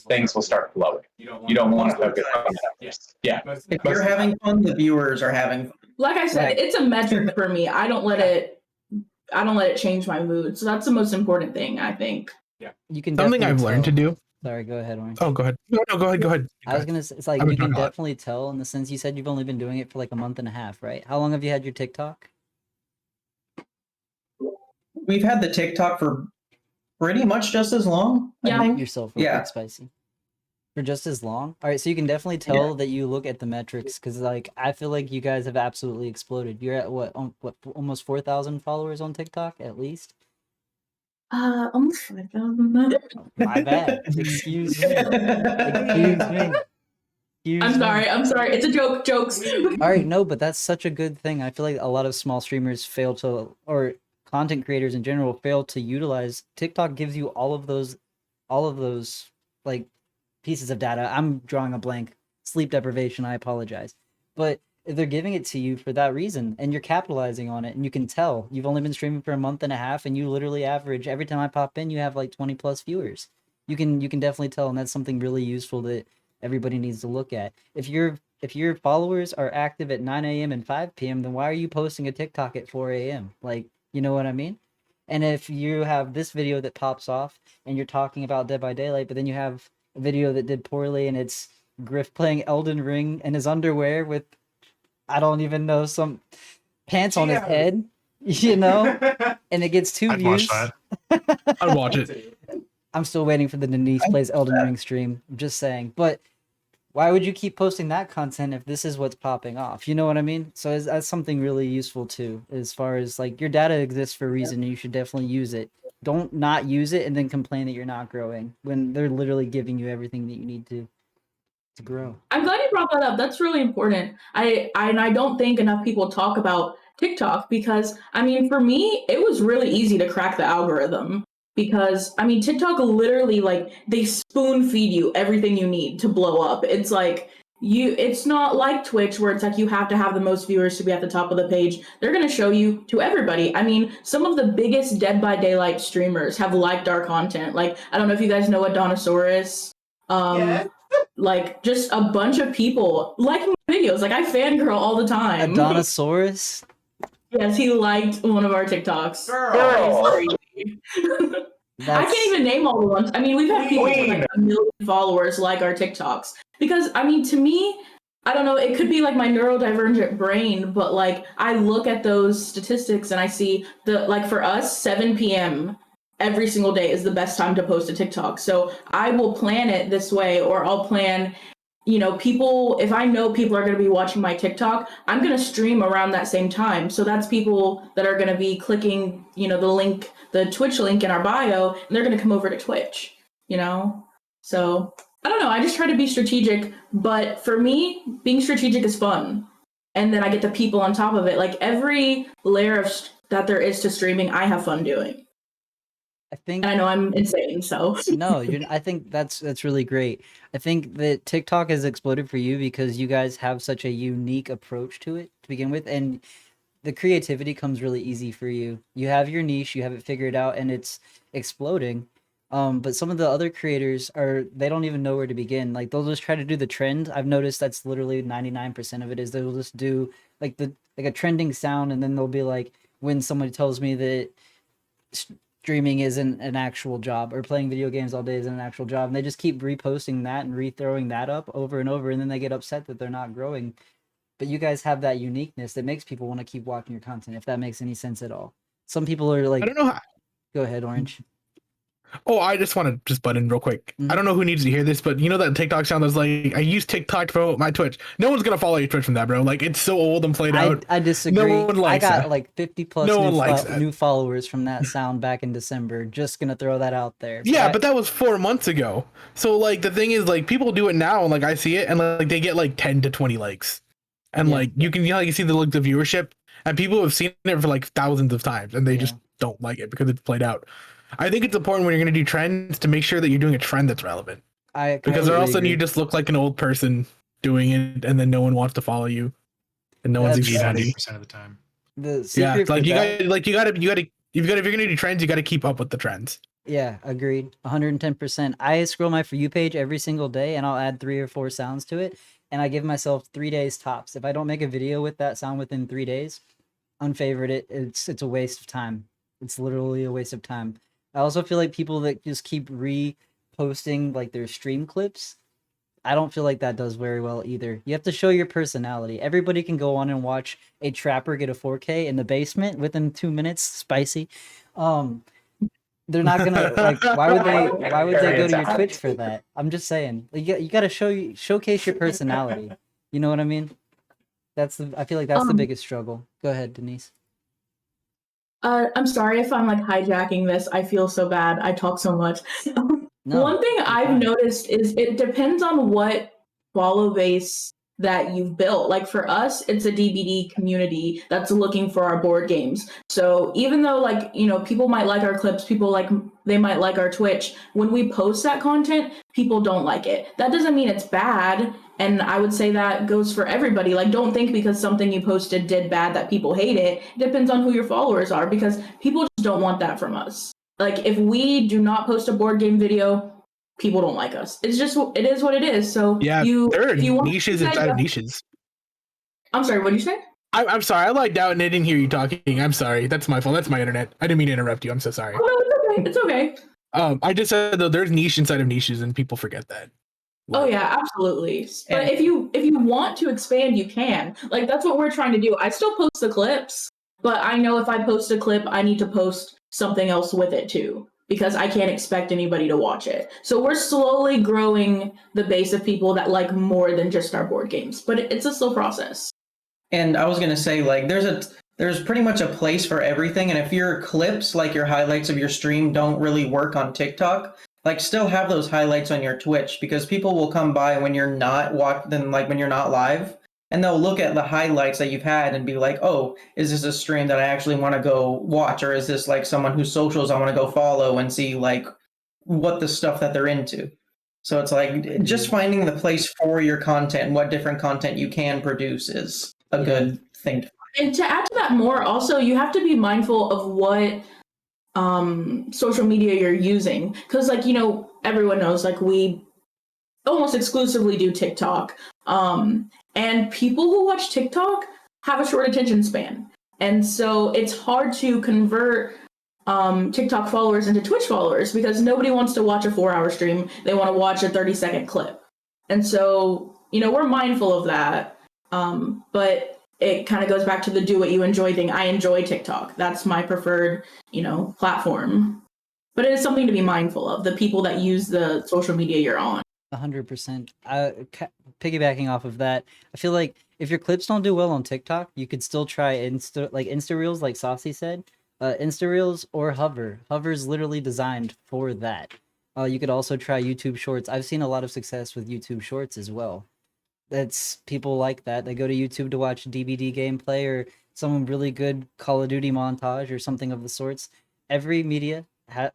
Speaker 6: things will start flowing. You don't want to focus on that. Yeah.
Speaker 3: if you're having fun, the viewers are having fun.
Speaker 4: Like I said,
Speaker 3: Right.
Speaker 4: it's a metric for me. I don't let it change my mood. So that's the most important thing, I think.
Speaker 1: You can
Speaker 5: something
Speaker 1: definitely
Speaker 5: I've learned to
Speaker 1: tell-
Speaker 5: do.
Speaker 1: Sorry, go ahead, Orange.
Speaker 5: Oh, go ahead. No, go ahead. Go ahead.
Speaker 1: I was gonna say, it's like
Speaker 5: I've been
Speaker 1: you can
Speaker 5: talking a lot.
Speaker 1: definitely tell in the sense you said you've only been doing it for like a month and a half, right? How long have you had your TikTok?
Speaker 3: We've had the TikTok for pretty much just as long.
Speaker 4: Yeah.
Speaker 3: I think.
Speaker 1: Yourself, real
Speaker 3: Yeah.
Speaker 1: quick, Spicy. For just as long. All right, so you can definitely tell that you look at the metrics because, like, I feel like you guys have absolutely exploded. You're at what almost 4,000 followers on TikTok at least.
Speaker 4: Almost 5,000.
Speaker 1: My bad. Excuse me. Excuse me. Excuse me.
Speaker 4: I'm sorry. It's a joke. Jokes.
Speaker 1: All right, no, but that's such a good thing. I feel like a lot of small streamers fail to, or content creators in general fail to utilize. TikTok gives you all of those like pieces of data. I'm drawing a blank. Sleep deprivation. I apologize, but they're giving it to you for that reason, and you're capitalizing on it. And you can tell you've only been streaming for a month and a half, and you literally average every time I pop in, you have like 20 plus viewers. You can definitely tell, and that's something really useful that everybody needs to look at. If your followers are active at 9 a.m. and 5 p.m., then why are you posting a TikTok at 4 a.m.? Like, you know what I mean? And if you have this video that pops off and you're talking about Dead by Daylight, but then you have a video that did poorly and it's Griff playing Elden Ring in his underwear with, I don't even know, some pants on his head, you know, and it gets 2
Speaker 2: I'd watch
Speaker 1: views.
Speaker 2: that.
Speaker 5: I'd watch it.
Speaker 1: I'm still waiting for the Denise plays Elden Ring stream. I'm just saying. But why would you keep posting that content if this is what's popping off? You know what I mean? So that's something really useful too, as far as like your data exists for a reason and you should definitely use it. Don't not use it and then complain that you're not growing when they're literally giving you everything that you need to grow.
Speaker 4: I'm glad you brought that up. That's really important. I don't think enough people talk about TikTok because I mean, for me, it was really easy to crack the algorithm because I mean, TikTok literally like they spoon feed you everything you need to blow up. It's like it's not like Twitch where it's like you have to have the most viewers to be at the top of the page. They're going to show you to everybody. I mean, some of the biggest Dead by Daylight streamers have liked our content. Like, I don't know if you guys know Adonisaurus.
Speaker 6: Yes.
Speaker 4: Like just a bunch of people liking my videos. Like I fangirl all the time.
Speaker 1: Adonisaurus?
Speaker 4: Yes, he liked one of our TikToks.
Speaker 6: Girl.
Speaker 4: It's crazy. I can't even name all the ones. I mean, we've had people with like 1 million followers like our TikToks. Because I mean, to me, I don't know, it could be like my neurodivergent brain, but like I look at those statistics and I see like for us, 7 p.m. every single day is the best time to post a TikTok. So I will plan it this way, or I'll plan, people, if I know people are going to be watching my TikTok, I'm going to stream around that same time. So that's people that are going to be clicking, the Twitch link in our bio, and they're going to come over to Twitch, So I don't know. I just try to be strategic. But for me, being strategic is fun. And then I get the people on top of it. Like every layer that there is to streaming, I have fun doing.
Speaker 1: I think
Speaker 4: I know I'm insane, so
Speaker 1: no, I think that's really great. I think that TikTok has exploded for you because you guys have such a unique approach to it to begin with, and the creativity comes really easy for you. You have your niche, you have it figured out, and it's exploding. But some of the other creators they don't even know where to begin. Like they'll just try to do the trend. I've noticed that's literally 99% of it is they'll just do like a trending sound, and then they'll be like, when somebody tells me that streaming isn't an actual job or playing video games all day isn't an actual job, and they just keep reposting that and rethrowing that up over and over, and then they get upset that they're not growing. But you guys have that uniqueness that makes people want to keep watching your content, if that makes any sense at all. Some people are like,
Speaker 5: I don't know how.
Speaker 1: Go ahead, Orange.
Speaker 5: Oh, I just want to just butt in real quick. I don't know who needs to hear this, but you know that TikTok sound that's like, I use TikTok to promote my Twitch. No one's gonna follow your Twitch from that, bro. Like it's so old and played out.
Speaker 1: I disagree.
Speaker 5: No one likes
Speaker 1: I got
Speaker 5: that.
Speaker 1: like 50 plus new followers from that sound back in December. Just gonna throw that out there.
Speaker 5: Yeah, but that was 4 months ago. So like the thing is, like people do it now, and like I see it, and like they get like 10 to 20 likes, and like you can you see the viewership, and people have seen it for like thousands of times, and they just don't like it because it's played out. I think it's important when you're going to do trends to make sure that you're doing a trend that's relevant. Because or all of a sudden you just look like an old person doing it, and then no one wants to follow you, and no one's excited
Speaker 2: 90% of the time.
Speaker 5: Like you got to if you're going to do trends, you got to keep up with the trends.
Speaker 1: Yeah, agreed. 110%. I scroll my For You page every single day, and I'll add 3 or 4 sounds to it, and I give myself 3 days tops. If I don't make a video with that sound within 3 days, unfavorite it. It's a waste of time. It's literally a waste of time. I also feel like people that just keep reposting like their stream clips, I don't feel like that does very well either. You have to show your personality. Everybody can go on and watch a trapper get a 4K in the basement within 2 minutes, spicy. They're not gonna like. Why would they go to your Twitch for that? I'm just saying. You got to showcase your personality. You know what I mean? I feel like that's the biggest struggle. Go ahead, Denise.
Speaker 4: I'm sorry if I'm like hijacking this. I feel so bad. I talk so much.
Speaker 1: No,
Speaker 4: One thing
Speaker 1: you're
Speaker 4: I've
Speaker 1: fine.
Speaker 4: noticed is it depends on what follow base that you've built. Like for us, it's a DBD community that's looking for our board games. So even though like, you know, people might like our clips, they might like our Twitch, when we post that content, people don't like it. That doesn't mean it's bad. And I would say that goes for everybody. Like, don't think because something you posted did bad that people hate it. It depends on who your followers are because people just don't want that from us. Like, if we do not post a board game video, people don't like us. It's just, it is what it is. So
Speaker 5: Yeah, there are
Speaker 4: if you want to
Speaker 5: niches
Speaker 4: do that,
Speaker 5: inside of niches.
Speaker 4: I'm sorry, what did you say?
Speaker 5: I'm sorry. I logged out and I didn't hear you talking. I'm sorry. That's my fault. That's my internet. I didn't mean to interrupt you. I'm so sorry.
Speaker 4: Oh, no, it's okay. It's okay.
Speaker 5: I just said though there's niche inside of niches and people forget that.
Speaker 4: Oh yeah, absolutely. But
Speaker 3: And-
Speaker 4: if you want to expand, you can. Like that's what we're trying to do. I still post the clips, but I know if I post a clip, I need to post something else with it too because I can't expect anybody to watch it. So we're slowly growing the base of people that like more than just our board games, but it's a slow process.
Speaker 3: And I was gonna say, like, there's pretty much a place for everything. And if your clips, like your highlights of your stream, don't really work on TikTok, like still have those highlights on your Twitch because people will come by when you're not when you're not live, and they'll look at the highlights that you've had and be like, oh, is this a stream that I actually want to go watch, or is this like someone whose socials I want to go follow and see like what the stuff that they're into. So it's like just finding the place for your content and what different content you can produce is a good thing.
Speaker 4: And to add to that more, also you have to be mindful of what social media you're using because like you know everyone knows like we almost exclusively do TikTok and people who watch TikTok have a short attention span and so it's hard to convert TikTok followers into Twitch followers because nobody wants to watch a 4-hour stream. They want to watch a 30-second clip. And so, you know, we're mindful of that. But it kind of goes back to the do what you enjoy thing. I enjoy TikTok. That's my preferred, you know, platform. But it is something to be mindful of, the people that use the social media you're on.
Speaker 1: 100%. Piggybacking off of that, I feel like if your clips don't do well on TikTok, you could still try Insta Reels, like Saucy said. Insta Reels or Hover. Hover is literally designed for that. You could also try YouTube Shorts. I've seen a lot of success with YouTube Shorts as well. That's people like that. They go to YouTube to watch DBD gameplay or some really good Call of Duty montage or something of the sorts. Every media,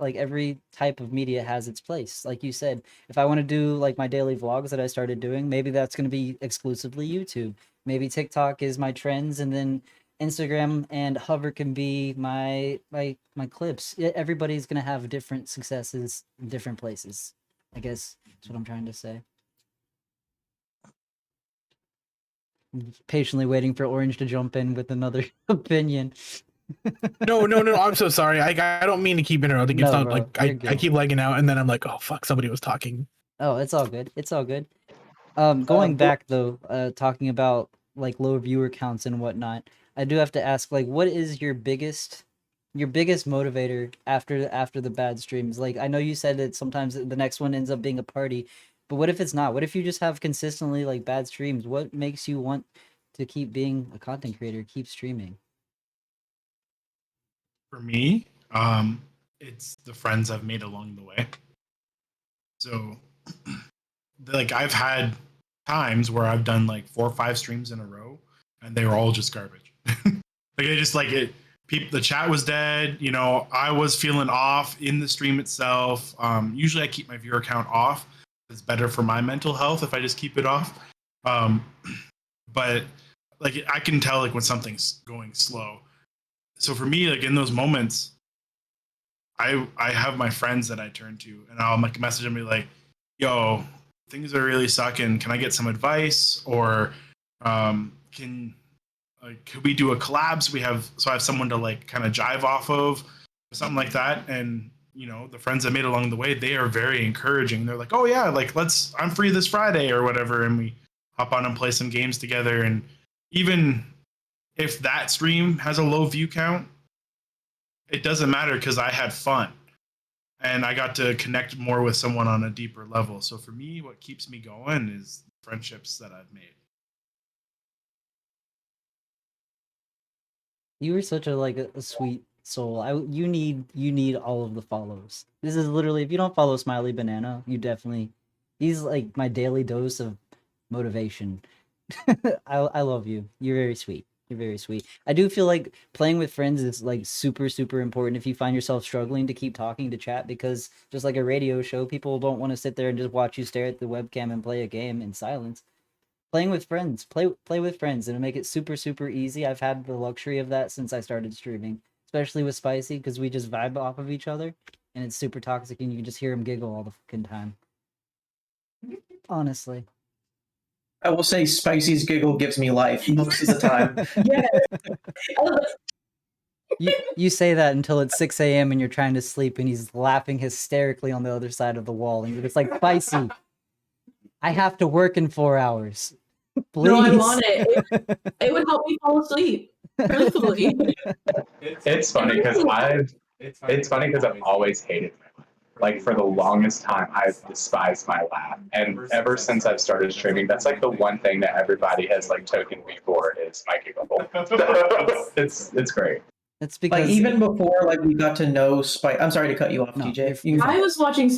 Speaker 1: like every type of media has its place. Like you said, if I want to do like my daily vlogs that I started doing, maybe that's going to be exclusively YouTube. Maybe TikTok is my trends, and then Instagram and Hover can be my clips. Everybody's gonna have different successes in different places. I guess that's what I'm trying to say. I'm patiently waiting for Orange to jump in with another opinion.
Speaker 5: No. I'm so sorry. I don't mean to keep interrupting. It's
Speaker 1: No,
Speaker 5: not
Speaker 1: bro,
Speaker 5: like
Speaker 1: you're
Speaker 5: I
Speaker 1: good.
Speaker 5: keep lagging out and then I'm like, oh fuck, somebody was talking.
Speaker 1: Oh, it's all good. It's all good. Going back though, talking about like low viewer counts and whatnot, I do have to ask, like, what is your biggest motivator after the bad streams? Like, I know you said that sometimes the next one ends up being a party, but what if it's not? What if you just have consistently like bad streams? What makes you want to keep being a content creator, keep streaming?
Speaker 2: For me, it's the friends I've made along the way. So, like, I've had times where I've done like 4 or 5 streams in a row, and they were all just garbage. Like, I just like it. People, the chat was dead. You know, I was feeling off in the stream itself. Usually, I keep my viewer count off. It's better for my mental health if I just keep it off. But like, I can tell like when something's going slow. So for me, like in those moments, I have my friends that I turn to, and I'll make a message and be like, "Yo, things are really sucking. Can I get some advice? Or can could we do a collab so I have someone to like kind of jive off of, or something like that?" And you know, the friends I made along the way, they are very encouraging. They're like, "Oh yeah, like I'm free this Friday or whatever," and we hop on and play some games together. And even if that stream has a low view count, it doesn't matter because I had fun and I got to connect more with someone on a deeper level. So for me, what keeps me going is friendships that I've made.
Speaker 1: You were such a sweet Soul. You need all of the follows. This is literally, if you don't follow Smiley Banana, you definitely, he's like my daily dose of motivation. I love you. You're very sweet. You're very sweet. I do feel like playing with friends is like super, super important if you find yourself struggling to keep talking to chat, because just like a radio show, people don't want to sit there and just watch you stare at the webcam and play a game in silence. Playing with friends, play with friends, and make it super, super easy. I've had the luxury of that since I started streaming, especially with Spicy, because we just vibe off of each other, and it's super toxic, and you can just hear him giggle all the fucking time. Honestly.
Speaker 3: I will say Spicy's giggle gives me life most of the time.
Speaker 1: You say that until it's 6 a.m. and you're trying to sleep, and he's laughing hysterically on the other side of the wall, and you're just like, Spicy, I have to work in 4 hours. Please.
Speaker 4: No, I want it. It would help me fall asleep. Truthfully.
Speaker 7: It's funny because I've always hated my laugh. Like for the longest time, I've despised my laugh, and ever since I've started streaming, that's like the one thing that everybody has like tokened me for is my giggle. It's great.
Speaker 1: It's because
Speaker 3: like even before like we got to know Spicy. I'm sorry to cut you off,
Speaker 1: No,
Speaker 3: TJ.
Speaker 1: you're
Speaker 4: I was watching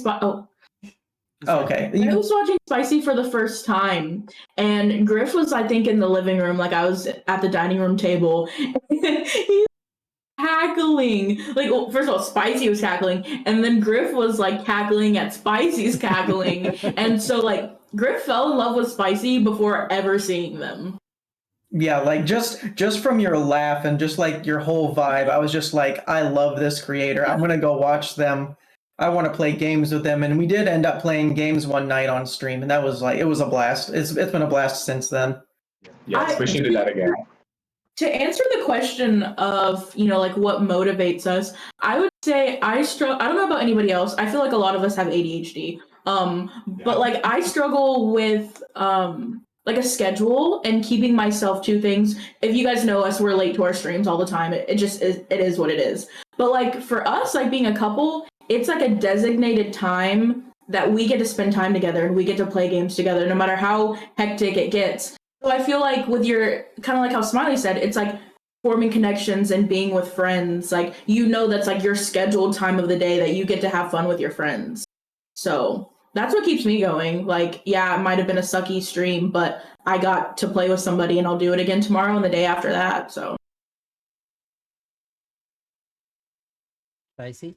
Speaker 3: okay.
Speaker 4: I was watching Spicy for the first time, and Griff was, I think, in the living room. Like I was at the dining room table. He's cackling. Like, well, first of all, Spicy was cackling, and then Griff was like cackling at Spicy's cackling, and so like Griff fell in love with Spicy before ever seeing them.
Speaker 3: Yeah, like just from your laugh and just like your whole vibe, I was just like, I love this creator. I'm gonna go watch them. I want to play games with them, and we did end up playing games one night on stream, and that was like, it was a blast. It's been a blast since then.
Speaker 7: Yes, we should do that again.
Speaker 4: To answer the question of, like what motivates us, I would say I don't know about anybody else. I feel like a lot of us have ADHD. But like I struggle with like a schedule and keeping myself to things. If you guys know us, we're late to our streams all the time. It just is, it is what it is. But like for us, like being a couple, it's like a designated time that we get to spend time together and we get to play games together, no matter how hectic it gets. So I feel like with your, kind of like how Smiley said, it's like forming connections and being with friends. Like, that's like your scheduled time of the day that you get to have fun with your friends. So that's what keeps me going. Like, yeah, it might have been a sucky stream, but I got to play with somebody, and I'll do it again tomorrow and the day after that. So.
Speaker 1: Spicy?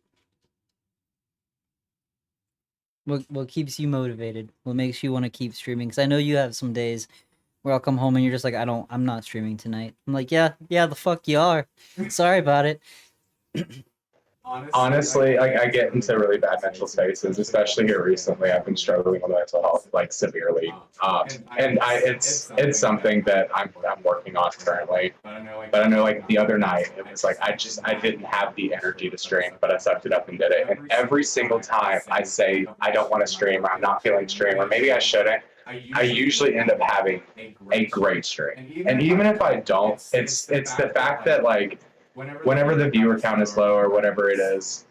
Speaker 1: What keeps you motivated? What makes you want to keep streaming? Because I know you have some days where I'll come home and you're just like, I'm not streaming tonight. I'm like, yeah, the fuck you are. Sorry about it.
Speaker 7: Honestly, I get into really bad mental spaces, especially here recently. I've been struggling with mental health like severely, and it's something that I'm working on currently. But I know like the other night it was like I didn't have the energy to stream, but I sucked it up and did it. And every single time I say I don't want to stream, or I'm not feeling stream, or maybe I shouldn't, I usually end up having a great stream. And even if I don't, it's the fact that like, whenever the viewer count is low or whatever it is,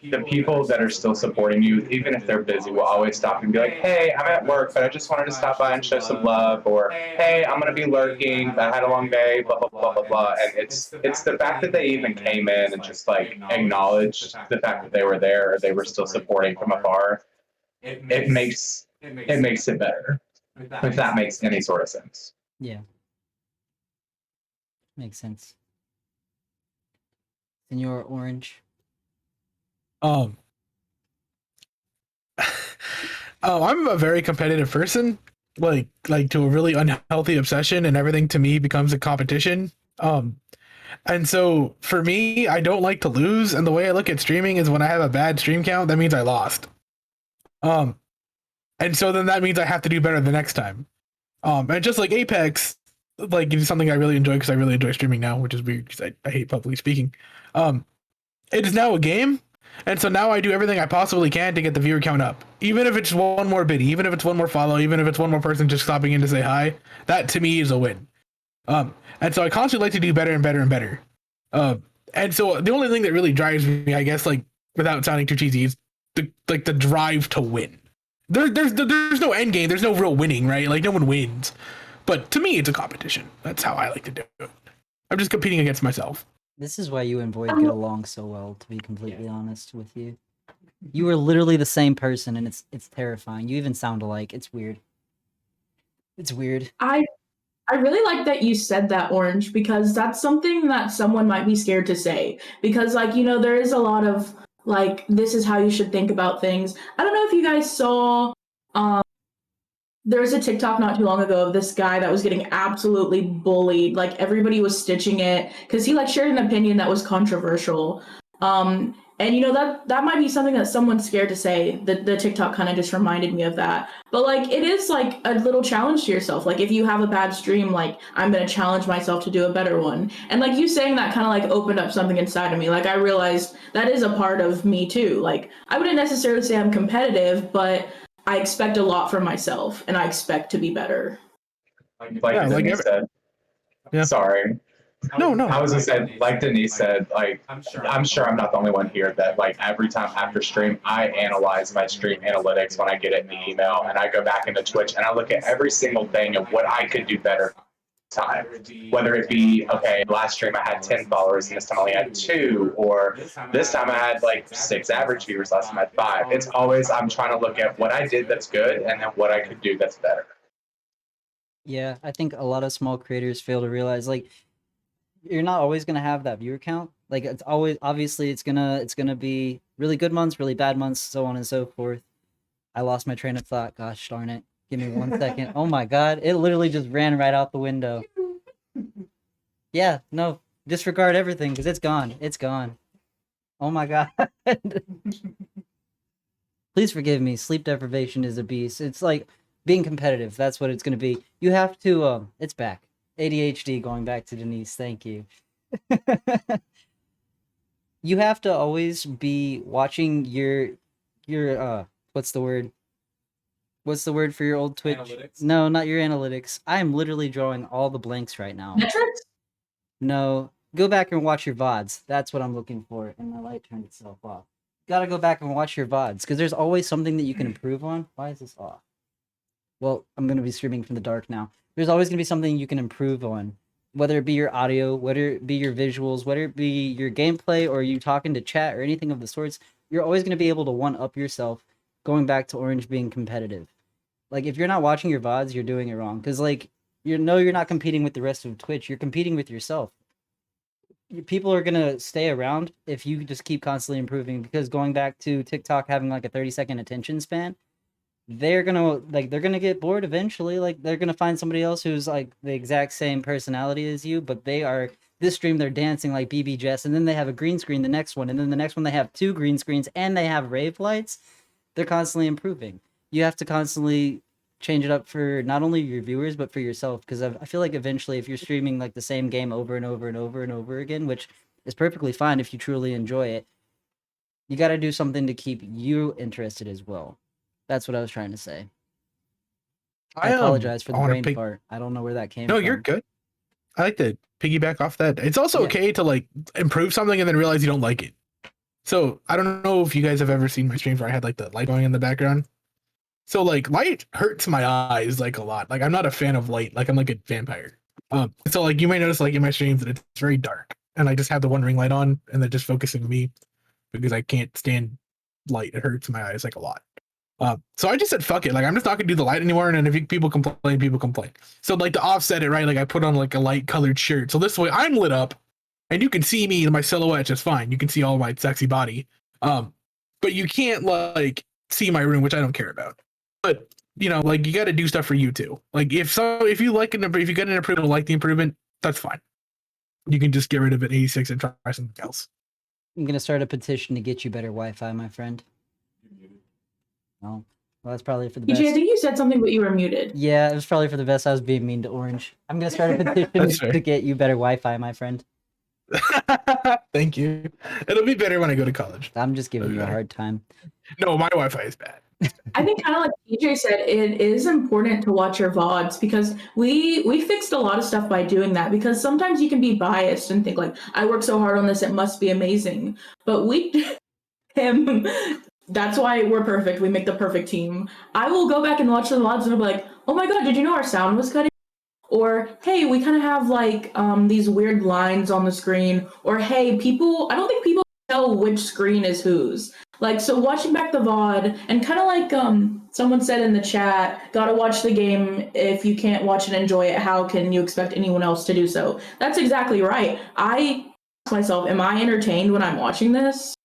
Speaker 7: the people that are still supporting you, even if they're busy, will always stop and be like, hey, I'm at work, but I just wanted to stop by and show some love, or hey, I'm going to be lurking, I had a long day, blah, blah, blah, blah, blah. And it's the fact that they even came in and just like acknowledged the fact that they were there, or they were still supporting from afar. It makes it better, if that makes any sort of sense.
Speaker 1: Yeah. Makes sense. Senor Orange.
Speaker 5: I'm a very competitive person, like to a really unhealthy obsession, and everything to me becomes a competition. And so for me, I don't like to lose, and the way I look at streaming is when I have a bad stream count, that means I lost. And so then that means I have to do better the next time. And just like Apex, like it's something I really enjoy because I really enjoy streaming now, which is weird because I hate publicly speaking. It is now a game, and so now I do everything I possibly can to get the viewer count up. Even if it's one more biddy, even if it's one more follow, even if it's one more person just stopping in to say hi, that to me is a win. And so I constantly like to do better and better and better. And so the only thing that really drives me, I guess, like without sounding too cheesy, is the drive to win. There's no end game. There's no real winning, right? Like no one wins. But to me, it's a competition. That's how I like to do it. I'm just competing against myself.
Speaker 1: This is why you and Void get along so well, to be completely honest with you. You are literally the same person, and it's terrifying. You even sound alike. It's weird. It's weird.
Speaker 4: I really like that you said that, Orange, because that's something that someone might be scared to say. Because, like, you know, there is a lot of, like, this is how you should think about things. I don't know if you guys saw, there was a TikTok not too long ago of this guy that was getting absolutely bullied. Like, everybody was stitching it because he, like, shared an opinion that was controversial. And, you know, that might be something that someone's scared to say. The TikTok kind of just reminded me of that. But, like, it is, like, a little challenge to yourself. Like, if you have a bad stream, like, I'm going to challenge myself to do a better one. And, like, you saying that kind of, like, opened up something inside of me. Like, I realized that is a part of me, too. Like, I wouldn't necessarily say I'm competitive, but I expect a lot from myself, and I expect to be better.
Speaker 7: Like Denise said.
Speaker 5: Yeah.
Speaker 7: Sorry.
Speaker 5: No.
Speaker 7: I was gonna say, like Denise said, like I'm sure I'm not the only one here that like every time after stream I analyze my stream analytics when I get it in the email, and I go back into Twitch and I look at every single thing of what I could do better time. Whether it be, okay, last stream I had 10 followers and this time I only had 2, or this time I had like 6 average viewers, last time I had 5. It's always I'm trying to look at what I did that's good and then what I could do that's better.
Speaker 1: Yeah, I think a lot of small creators fail to realize, like, you're not always gonna have that viewer count. Like, it's always, obviously it's gonna be really good months, really bad months, so on and so forth. I lost my train of thought. Gosh darn it! Give me 1 second. Oh my god, it literally just ran right out the window. Yeah, no, disregard everything because it's gone. It's gone. Oh my god. Please forgive me. Sleep deprivation is a beast. It's like being competitive. That's what it's gonna be. You have to. It's back. ADHD. Going back to Denise. Thank you. You have to always be watching your what's the word? What's the word for your old Twitch?
Speaker 6: Analytics?
Speaker 1: No, not your analytics. I am literally drawing all the blanks right now.
Speaker 4: Metrics?
Speaker 1: No, go back and watch your VODs. That's what I'm looking for. And my light turned itself off. Gotta go back and watch your VODs because there's always something that you can improve on. Why is this off? Well, I'm gonna be streaming from the dark now. There's always gonna be something you can improve on, whether it be your audio, whether it be your visuals, whether it be your gameplay, or you talking to chat or anything of the sorts. You're always gonna be able to one up yourself. Going back to Orange being competitive. Like, if you're not watching your VODs, you're doing it wrong. Because, like, you're not competing with the rest of Twitch. You're competing with yourself. People are going to stay around if you just keep constantly improving. Because going back to TikTok having, like, a 30-second attention span, they're going to get bored eventually. Like, they're going to find somebody else who's, like, the exact same personality as you. But this stream, they're dancing like BB Jess. And then they have a green screen the next one. And then the next one, they have 2 green screens. And they have rave lights. They're constantly improving. You have to constantly change it up for not only your viewers but for yourself, because I feel like eventually if you're streaming like the same game over and over and over and over again, which is perfectly fine if you truly enjoy it, you got to do something to keep you interested as well. That's what I was trying to say. I apologize for the brain fart. I don't know where that came from.
Speaker 5: No, you're good. I like to piggyback off that. It's also okay to like improve something and then realize you don't like it. So I don't know if you guys have ever seen my streams where I had like the light going in the background. So like light hurts my eyes like a lot. Like I'm not a fan of light. Like I'm like a vampire. So like you might notice like in my streams that it's very dark and I just have the one ring light on and they're just focusing on me because I can't stand light. It hurts my eyes like a lot. So I just said fuck it. Like I'm just not gonna do the light anymore. And if people complain, people complain. So like to offset it, right? Like I put on like a light colored shirt. So this way I'm lit up and you can see me in my silhouette just fine. You can see all my sexy body. But you can't like see my room, which I don't care about. But you know, like you got to do stuff for you too. Like if you like if you get an improvement, like the improvement, that's fine. You can just get rid of it 86 and try something else.
Speaker 1: I'm gonna start a petition to get you better Wi-Fi, my friend. Oh, well, that's probably for the best.
Speaker 4: EJ, I think you said something, but you were muted.
Speaker 1: Yeah, it was probably for the best. I was being mean to Orange. I'm gonna start a petition to get you better Wi-Fi, my friend.
Speaker 5: Thank you. It'll be better when I go to college.
Speaker 1: I'm just giving you a hard time.
Speaker 5: No, my Wi-Fi is bad.
Speaker 4: I think kind of like EJ said, it is important to watch your VODs because we fixed a lot of stuff by doing that, because sometimes you can be biased and think like, I worked so hard on this, it must be amazing. But that's why we're perfect. We make the perfect team. I will go back and watch the VODs and I'll be like, oh my god, did you know our sound was cutting? or hey, we kind of have like these weird lines on the screen, or hey, I don't think people know which screen is whose. Like, so watching back the VOD, and kind of like someone said in the chat, gotta watch the game. If you can't watch and enjoy it, how can you expect anyone else to do so? That's exactly right. I ask myself, am I entertained when I'm watching this?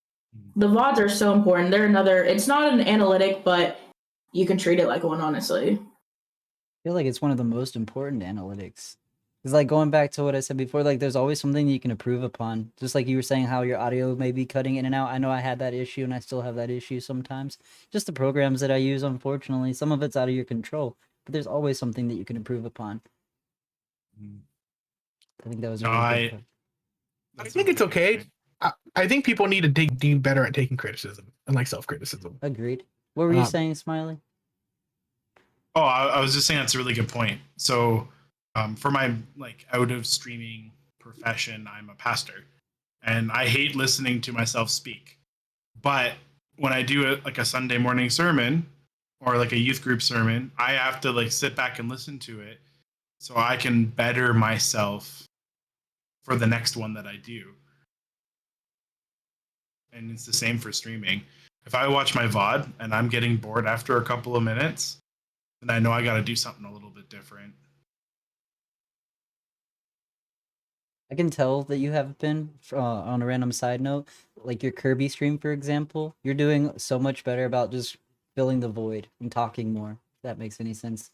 Speaker 4: The VODs are so important. It's not an analytic, but you can treat it like one, honestly.
Speaker 1: I feel like it's one of the most important analytics. It's like going back to what I said before, like there's always something you can improve upon. Just like you were saying how your audio may be cutting in and out. I know I had that issue and I still have that issue sometimes. Just the programs that I use, unfortunately. Some of it's out of your control, but there's always something that you can improve upon. I think that was a really good part.
Speaker 5: I think it's okay. I think people need to do better at taking criticism and like self-criticism.
Speaker 1: Agreed. What were you saying, Smiley?
Speaker 2: Oh, I was just saying that's a really good point. So, for my like out of streaming profession, I'm a pastor, and I hate listening to myself speak. But when I do like a Sunday morning sermon or like a youth group sermon, I have to like sit back and listen to it so I can better myself for the next one that I do. And it's the same for streaming. If I watch my VOD and I'm getting bored after a couple of minutes, then I know I got to do something a little bit different.
Speaker 1: I can tell that you have been, on a random side note, like your Kirby stream, for example. You're doing so much better about just filling the void and talking more, if that makes any sense.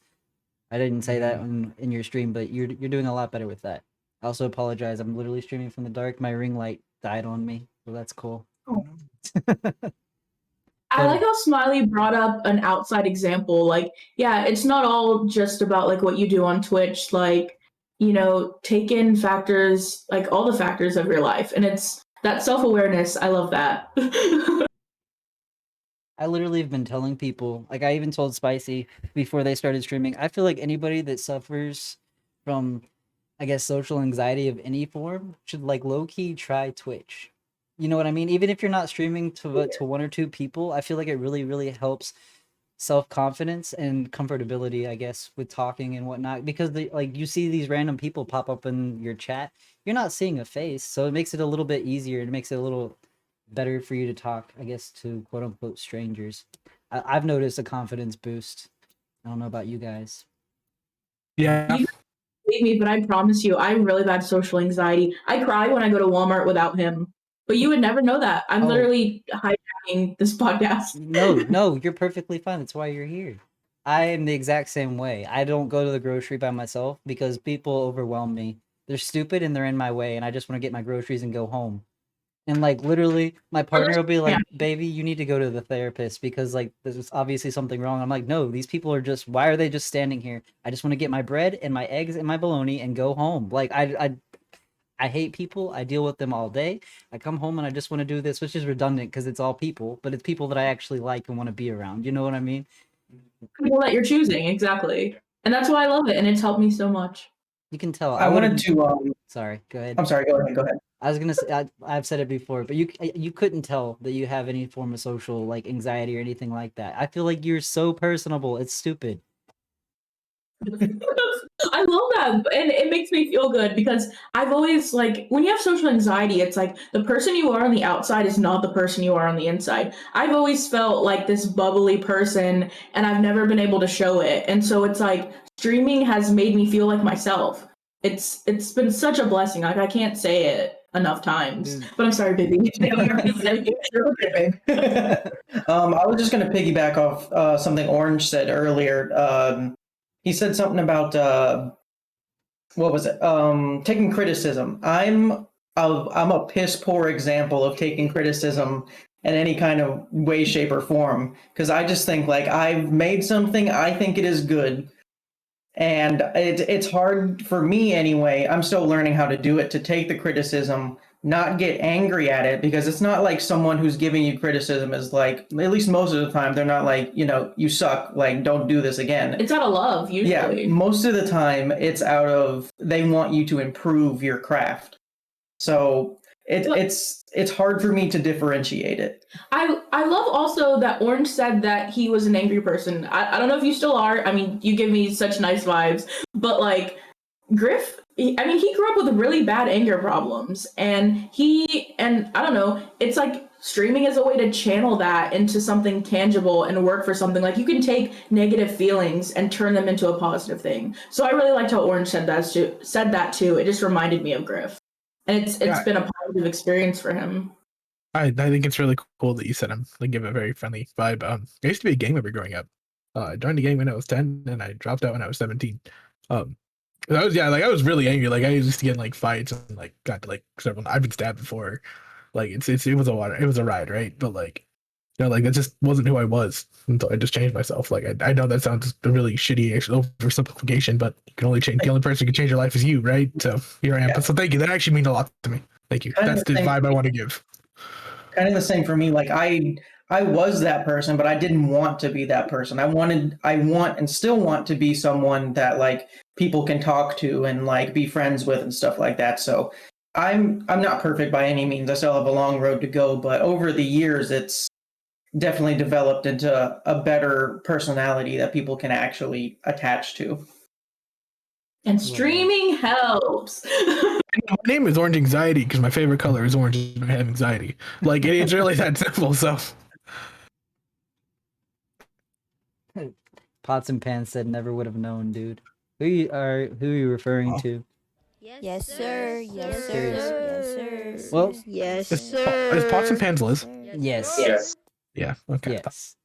Speaker 1: I didn't say that in your stream, but you're doing a lot better with that. I also apologize. I'm literally streaming from the dark. My ring light died on me, so that's cool.
Speaker 4: I like how Smiley brought up an outside example. Like, yeah, it's not all just about like what you do on Twitch. Like, you know, take in factors, like all the factors of your life. And it's that self-awareness. I love that.
Speaker 1: I literally have been telling people, like I even told Spicy before they started streaming, I feel like anybody that suffers from, I guess, social anxiety of any form should like low-key try Twitch. You know what I mean? Even if you're not streaming to one or two people, I feel like it really, really helps self-confidence and comfortability, I guess, with talking and whatnot. Because like you see these random people pop up in your chat, you're not seeing a face, so it makes it a little bit easier. It makes it a little better for you to talk, I guess, to quote unquote strangers. I've noticed a confidence boost. I don't know about you guys.
Speaker 5: Yeah.
Speaker 4: You believe me, but I promise you, I have really bad social anxiety. I cry when I go to Walmart without him. But you would never know that. I'm literally hijacking this podcast.
Speaker 1: No, you're perfectly fine. That's why you're here. I am the exact same way. I don't go to the grocery by myself because people overwhelm me. They're stupid and they're in my way, and I just want to get my groceries and go home. And like literally, my partner will be like, "Baby, you need to go to the therapist because like there's obviously something wrong." I'm like, "No, these people are just. Why are they just standing here? I just want to get my bread and my eggs and my bologna and go home." Like I hate people. I deal with them all day. I come home and I just want to do this, which is redundant because it's all people, but it's people that I actually like and want to be around. You know what I mean?
Speaker 4: People that you're choosing, exactly. And that's why I love it, and it's helped me so much.
Speaker 1: You can tell.
Speaker 3: I wanted to.
Speaker 1: Sorry, go ahead.
Speaker 3: I'm sorry. Go ahead. Go ahead.
Speaker 1: I was gonna say I've said it before, but you couldn't tell that you have any form of social like anxiety or anything like that. I feel like you're so personable. It's stupid.
Speaker 4: I love that, and it makes me feel good because I've always like when you have social anxiety, it's like the person you are on the outside is not the person you are on the inside. I've always felt like this bubbly person, and I've never been able to show it, and so it's like streaming has made me feel like myself. It's been such a blessing. Like I can't say it enough times. But I'm sorry, baby.
Speaker 3: I was just going to piggyback off something Orange said earlier. He said something about what was it? Taking criticism. I'm a piss poor example of taking criticism in any kind of way, shape, or form because I just think like I've made something, I think it is good. And it's hard for me anyway. I'm still learning how to do it, to take the criticism, not get angry at it, because it's not like someone who's giving you criticism is like, at least most of the time, they're not like, you know, you suck, like, don't do this again.
Speaker 4: It's out of love, usually.
Speaker 3: Yeah, most of the time, it's out of, they want you to improve your craft. So it's hard for me to differentiate it.
Speaker 4: I love also that Orange said that he was an angry person. I don't know if you still are. I mean, you give me such nice vibes, but like Griff, he grew up with really bad anger problems, and I don't know, it's like streaming is a way to channel that into something tangible and work for something. Like, you can take negative feelings and turn them into a positive thing. So I really liked how Orange said that too. It just reminded me of Griff, and it's been a positive experience for him.
Speaker 5: I think it's really cool that you said him. Like, give a very friendly vibe. I used to be a gamer growing up. I joined the game when I was 10, and I dropped out when I was 17. I was really angry. Like, I used to get in like fights and like got to like several. I've been stabbed before. Like, it was a ride, right? But like, like that just wasn't who I was until I just changed myself. Like, I know that sounds a really shitty oversimplification, but you can only change. The only person who can change your life is you, right? So here I am.
Speaker 3: Yeah.
Speaker 5: So thank you. That actually means a lot to me. Thank you. That's the vibe I want to give.
Speaker 3: Kind of the same for me. Like, I was that person, but I didn't want to be that person. I want and still want to be someone that like people can talk to and like be friends with and stuff like that. So I'm not perfect by any means. I still have a long road to go, but over the years it's definitely developed into a better personality that people can actually attach to.
Speaker 4: And streaming helps.
Speaker 5: My name is Orange Anxiety because my favorite color is orange and I have anxiety. Like, it's really that simple. So
Speaker 1: Pots and Pans said never would have known, dude. Who are you referring to?
Speaker 8: Yes, sir. Yes, sir. Yes, sir.
Speaker 1: Well,
Speaker 8: yes,
Speaker 5: is
Speaker 8: sir.
Speaker 5: Pots and Pans Liz?
Speaker 1: Yes.
Speaker 7: Yes.
Speaker 5: Yeah. Okay.
Speaker 1: Yes.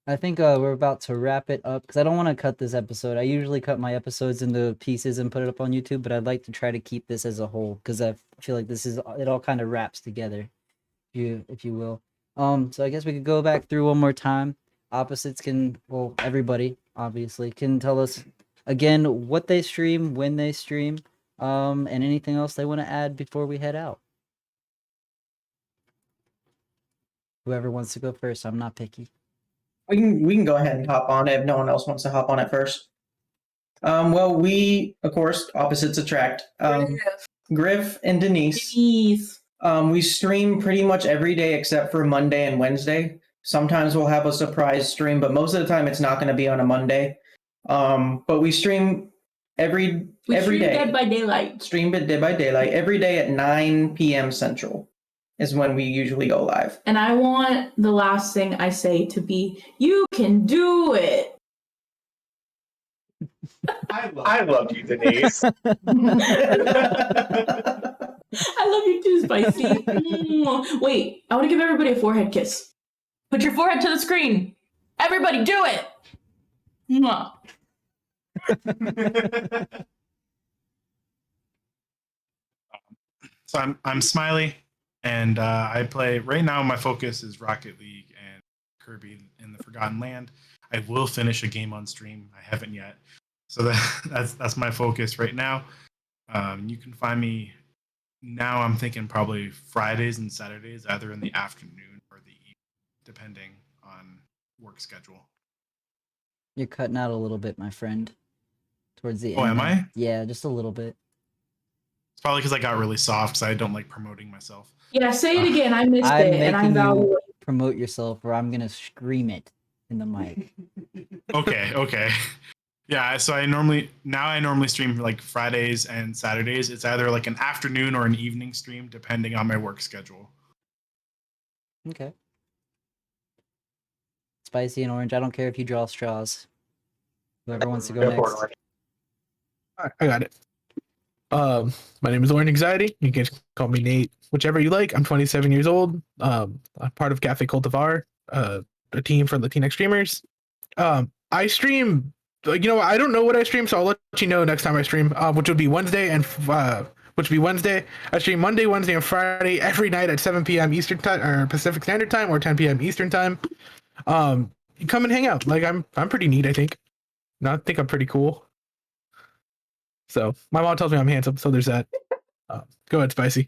Speaker 1: I think we're about to wrap it up because I don't want to cut this episode. I usually cut my episodes into pieces and put it up on YouTube, but I'd like to try to keep this as a whole because I feel like it all kind of wraps together, if you will. So I guess we could go back through one more time. Opposites everybody obviously can tell us again what they stream, when they stream, and anything else they want to add before we head out. Whoever wants to go first, I'm not picky.
Speaker 3: We can go ahead and hop on it if no one else wants to hop on it first. Well, we, of course, opposites attract. Griff and Denise. We stream pretty much every day except for Monday and Wednesday. Sometimes we'll have a surprise stream, but most of the time it's not going to be on a Monday. But we stream every day.
Speaker 4: Dead by Daylight.
Speaker 3: Stream Dead by Daylight every day at 9 p.m. Central is when we usually go live.
Speaker 4: And I want the last thing I say to be, you can do it.
Speaker 7: I love you, Denise.
Speaker 4: I love you too, Spicy. Wait, I want to give everybody a forehead kiss. Put your forehead to the screen. Everybody do it. Mwah.
Speaker 2: So I'm Smiley, and I play right now. My focus is Rocket League and Kirby in the Forgotten Land. I will finish a game on stream. I haven't yet, so that's my focus right now. You can find me now. I'm thinking probably Fridays and Saturdays, either in the afternoon or the evening, depending on work schedule.
Speaker 1: You're cutting out a little bit, my friend. Towards the end.
Speaker 2: Oh, am I?
Speaker 1: Yeah, just a little bit.
Speaker 2: It's probably because I got really soft, because I don't like promoting myself.
Speaker 4: Yeah, say it again. I missed
Speaker 1: I'm
Speaker 4: it, and I
Speaker 1: making
Speaker 4: value
Speaker 1: you
Speaker 4: it.
Speaker 1: promote yourself, or I'm gonna scream it in the mic.
Speaker 2: Okay. Yeah, so I normally stream like Fridays and Saturdays. It's either like an afternoon or an evening stream, depending on my work schedule.
Speaker 1: Okay. Spicy and Orange. I don't care if you draw straws. Whoever wants to go next.
Speaker 7: Orange.
Speaker 5: I got it. My name is Orange Anxiety. You can call me Nate, whichever you like. I'm 27 years old. I'm part of Cafe Cultivar, a team for Latinx streamers. I stream, I don't know what I stream, so I'll let you know next time I stream, which would be Wednesday. I stream Monday, Wednesday, and Friday every night at 7 p.m. Eastern time or Pacific Standard Time or 10 p.m. Eastern Time. You come and hang out. Like, I'm pretty neat, I think. No, I think I'm pretty cool. So my mom tells me I'm handsome, so there's that. Go ahead, Spicy.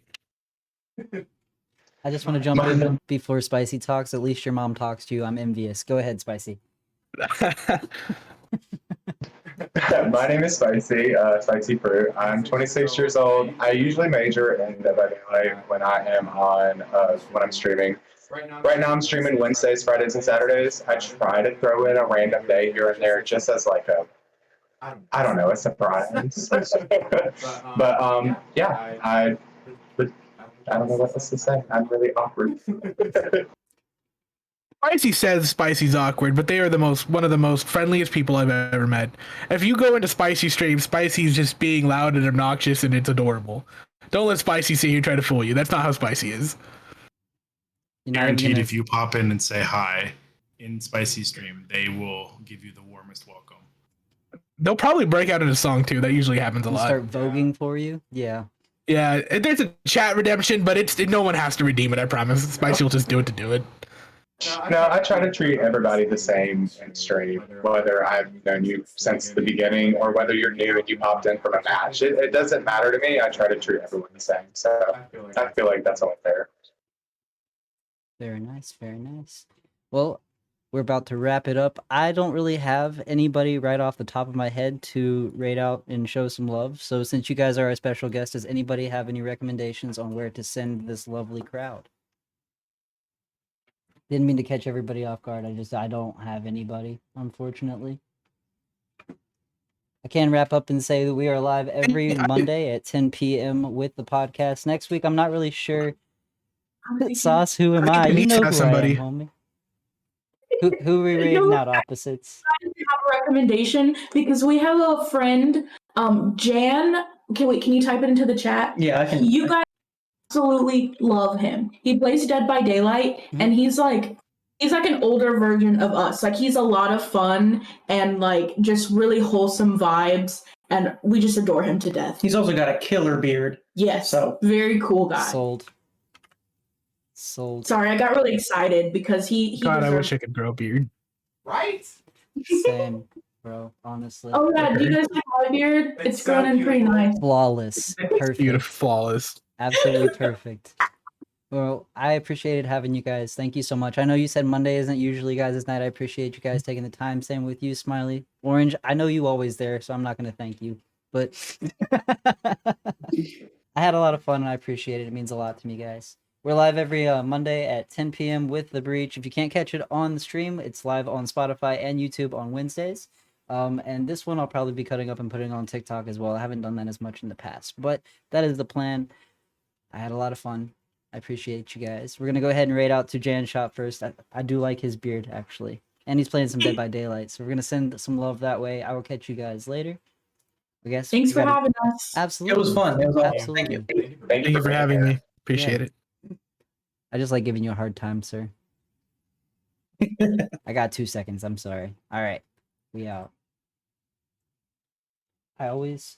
Speaker 1: I just want to jump in before Spicy talks. At least your mom talks to you. I'm envious. Go ahead, Spicy.
Speaker 7: My name is Spicy, Spicy Fruit. I'm 26 years old. I usually major in Dead by Daylight when I'm streaming. Right now I'm streaming Wednesdays, Fridays, and Saturdays. I try to throw in a random day here and there just as like I don't know, a surprise. But yeah, I don't know what else to say. I'm really awkward.
Speaker 5: Spicy says Spicy's awkward, but they are one of the most friendliest people I've ever met. If you go into Spicy stream, Spicy's just being loud and obnoxious, and it's adorable. Don't let Spicy see you try to fool you. That's not how Spicy is.
Speaker 1: You're not even
Speaker 2: Guaranteed,
Speaker 1: gonna,
Speaker 2: if you pop in and say hi in Spicy Stream, they will give you the warmest welcome.
Speaker 5: They'll probably break out into song too. That usually happens a
Speaker 1: and
Speaker 5: lot.
Speaker 1: start voguing for you. Yeah.
Speaker 5: Yeah, there's a chat redemption, but no one has to redeem it. I promise. Spicy will just do it to do it.
Speaker 7: No, I try to treat everybody the same in stream, whether I've known you since the beginning or whether you're new and you popped in from a match. It doesn't matter to me. I try to treat everyone the same. So I feel like that's only fair.
Speaker 1: Very nice. Very nice. Well, we're about to wrap it up. I don't really have anybody right off the top of my head to rate out and show some love. So since you guys are our special guest, does anybody have any recommendations on where to send this lovely crowd? Didn't mean to catch everybody off guard. I don't have anybody, unfortunately. I can wrap up and say that we are live every Monday at 10 p.m. with the podcast. Next week, I'm not really sure. Sauce, who am I? You know who
Speaker 5: somebody.
Speaker 1: I am, homie. Who are we rating out opposites?
Speaker 4: I have a recommendation because we have a friend, Jan. Can you type it into the chat?
Speaker 3: Yeah, I can.
Speaker 4: You guys absolutely love him. He plays Dead by Daylight, and he's like an older version of us. Like, he's a lot of fun and like just really wholesome vibes, and we just adore him to death.
Speaker 3: He's also got a killer beard.
Speaker 4: Yes,
Speaker 3: So
Speaker 4: very cool guy.
Speaker 1: Sold.
Speaker 4: Sorry, I got really excited because he
Speaker 5: God, I wish I could grow a beard.
Speaker 6: Right?
Speaker 1: Same, bro. Honestly.
Speaker 4: Oh yeah, do you guys like my beard? It's grown in pretty nice.
Speaker 1: Flawless. Perfect.
Speaker 5: Beautiful, flawless.
Speaker 1: Absolutely perfect. Well, I appreciated having you guys. Thank you so much. I know you said Monday isn't usually guys' night. I appreciate you guys taking the time. Same with you, Smiley. Orange, I know you always there, so I'm not going to thank you. But I had a lot of fun and I appreciate it. It means a lot to me, guys. We're live every Monday at 10 p.m. with The Breach. If you can't catch it on the stream, it's live on Spotify and YouTube on Wednesdays. And this one I'll probably be cutting up and putting on TikTok as well. I haven't done that as much in the past, but that is the plan. I had a lot of fun. I appreciate you guys. We're going to go ahead and raid out to Jan Shot first. I do like his beard, actually. And he's playing some Dead by Daylight, so we're going to send some love that way. I will catch you guys later. I guess.
Speaker 4: Thanks for having us.
Speaker 1: Absolutely.
Speaker 3: it was fun. It was awesome.
Speaker 1: Absolutely.
Speaker 7: Thank
Speaker 5: Thank you for having me. Appreciate it.
Speaker 1: I just like giving you a hard time, sir. I got 2 seconds. I'm sorry. All right. We out. I always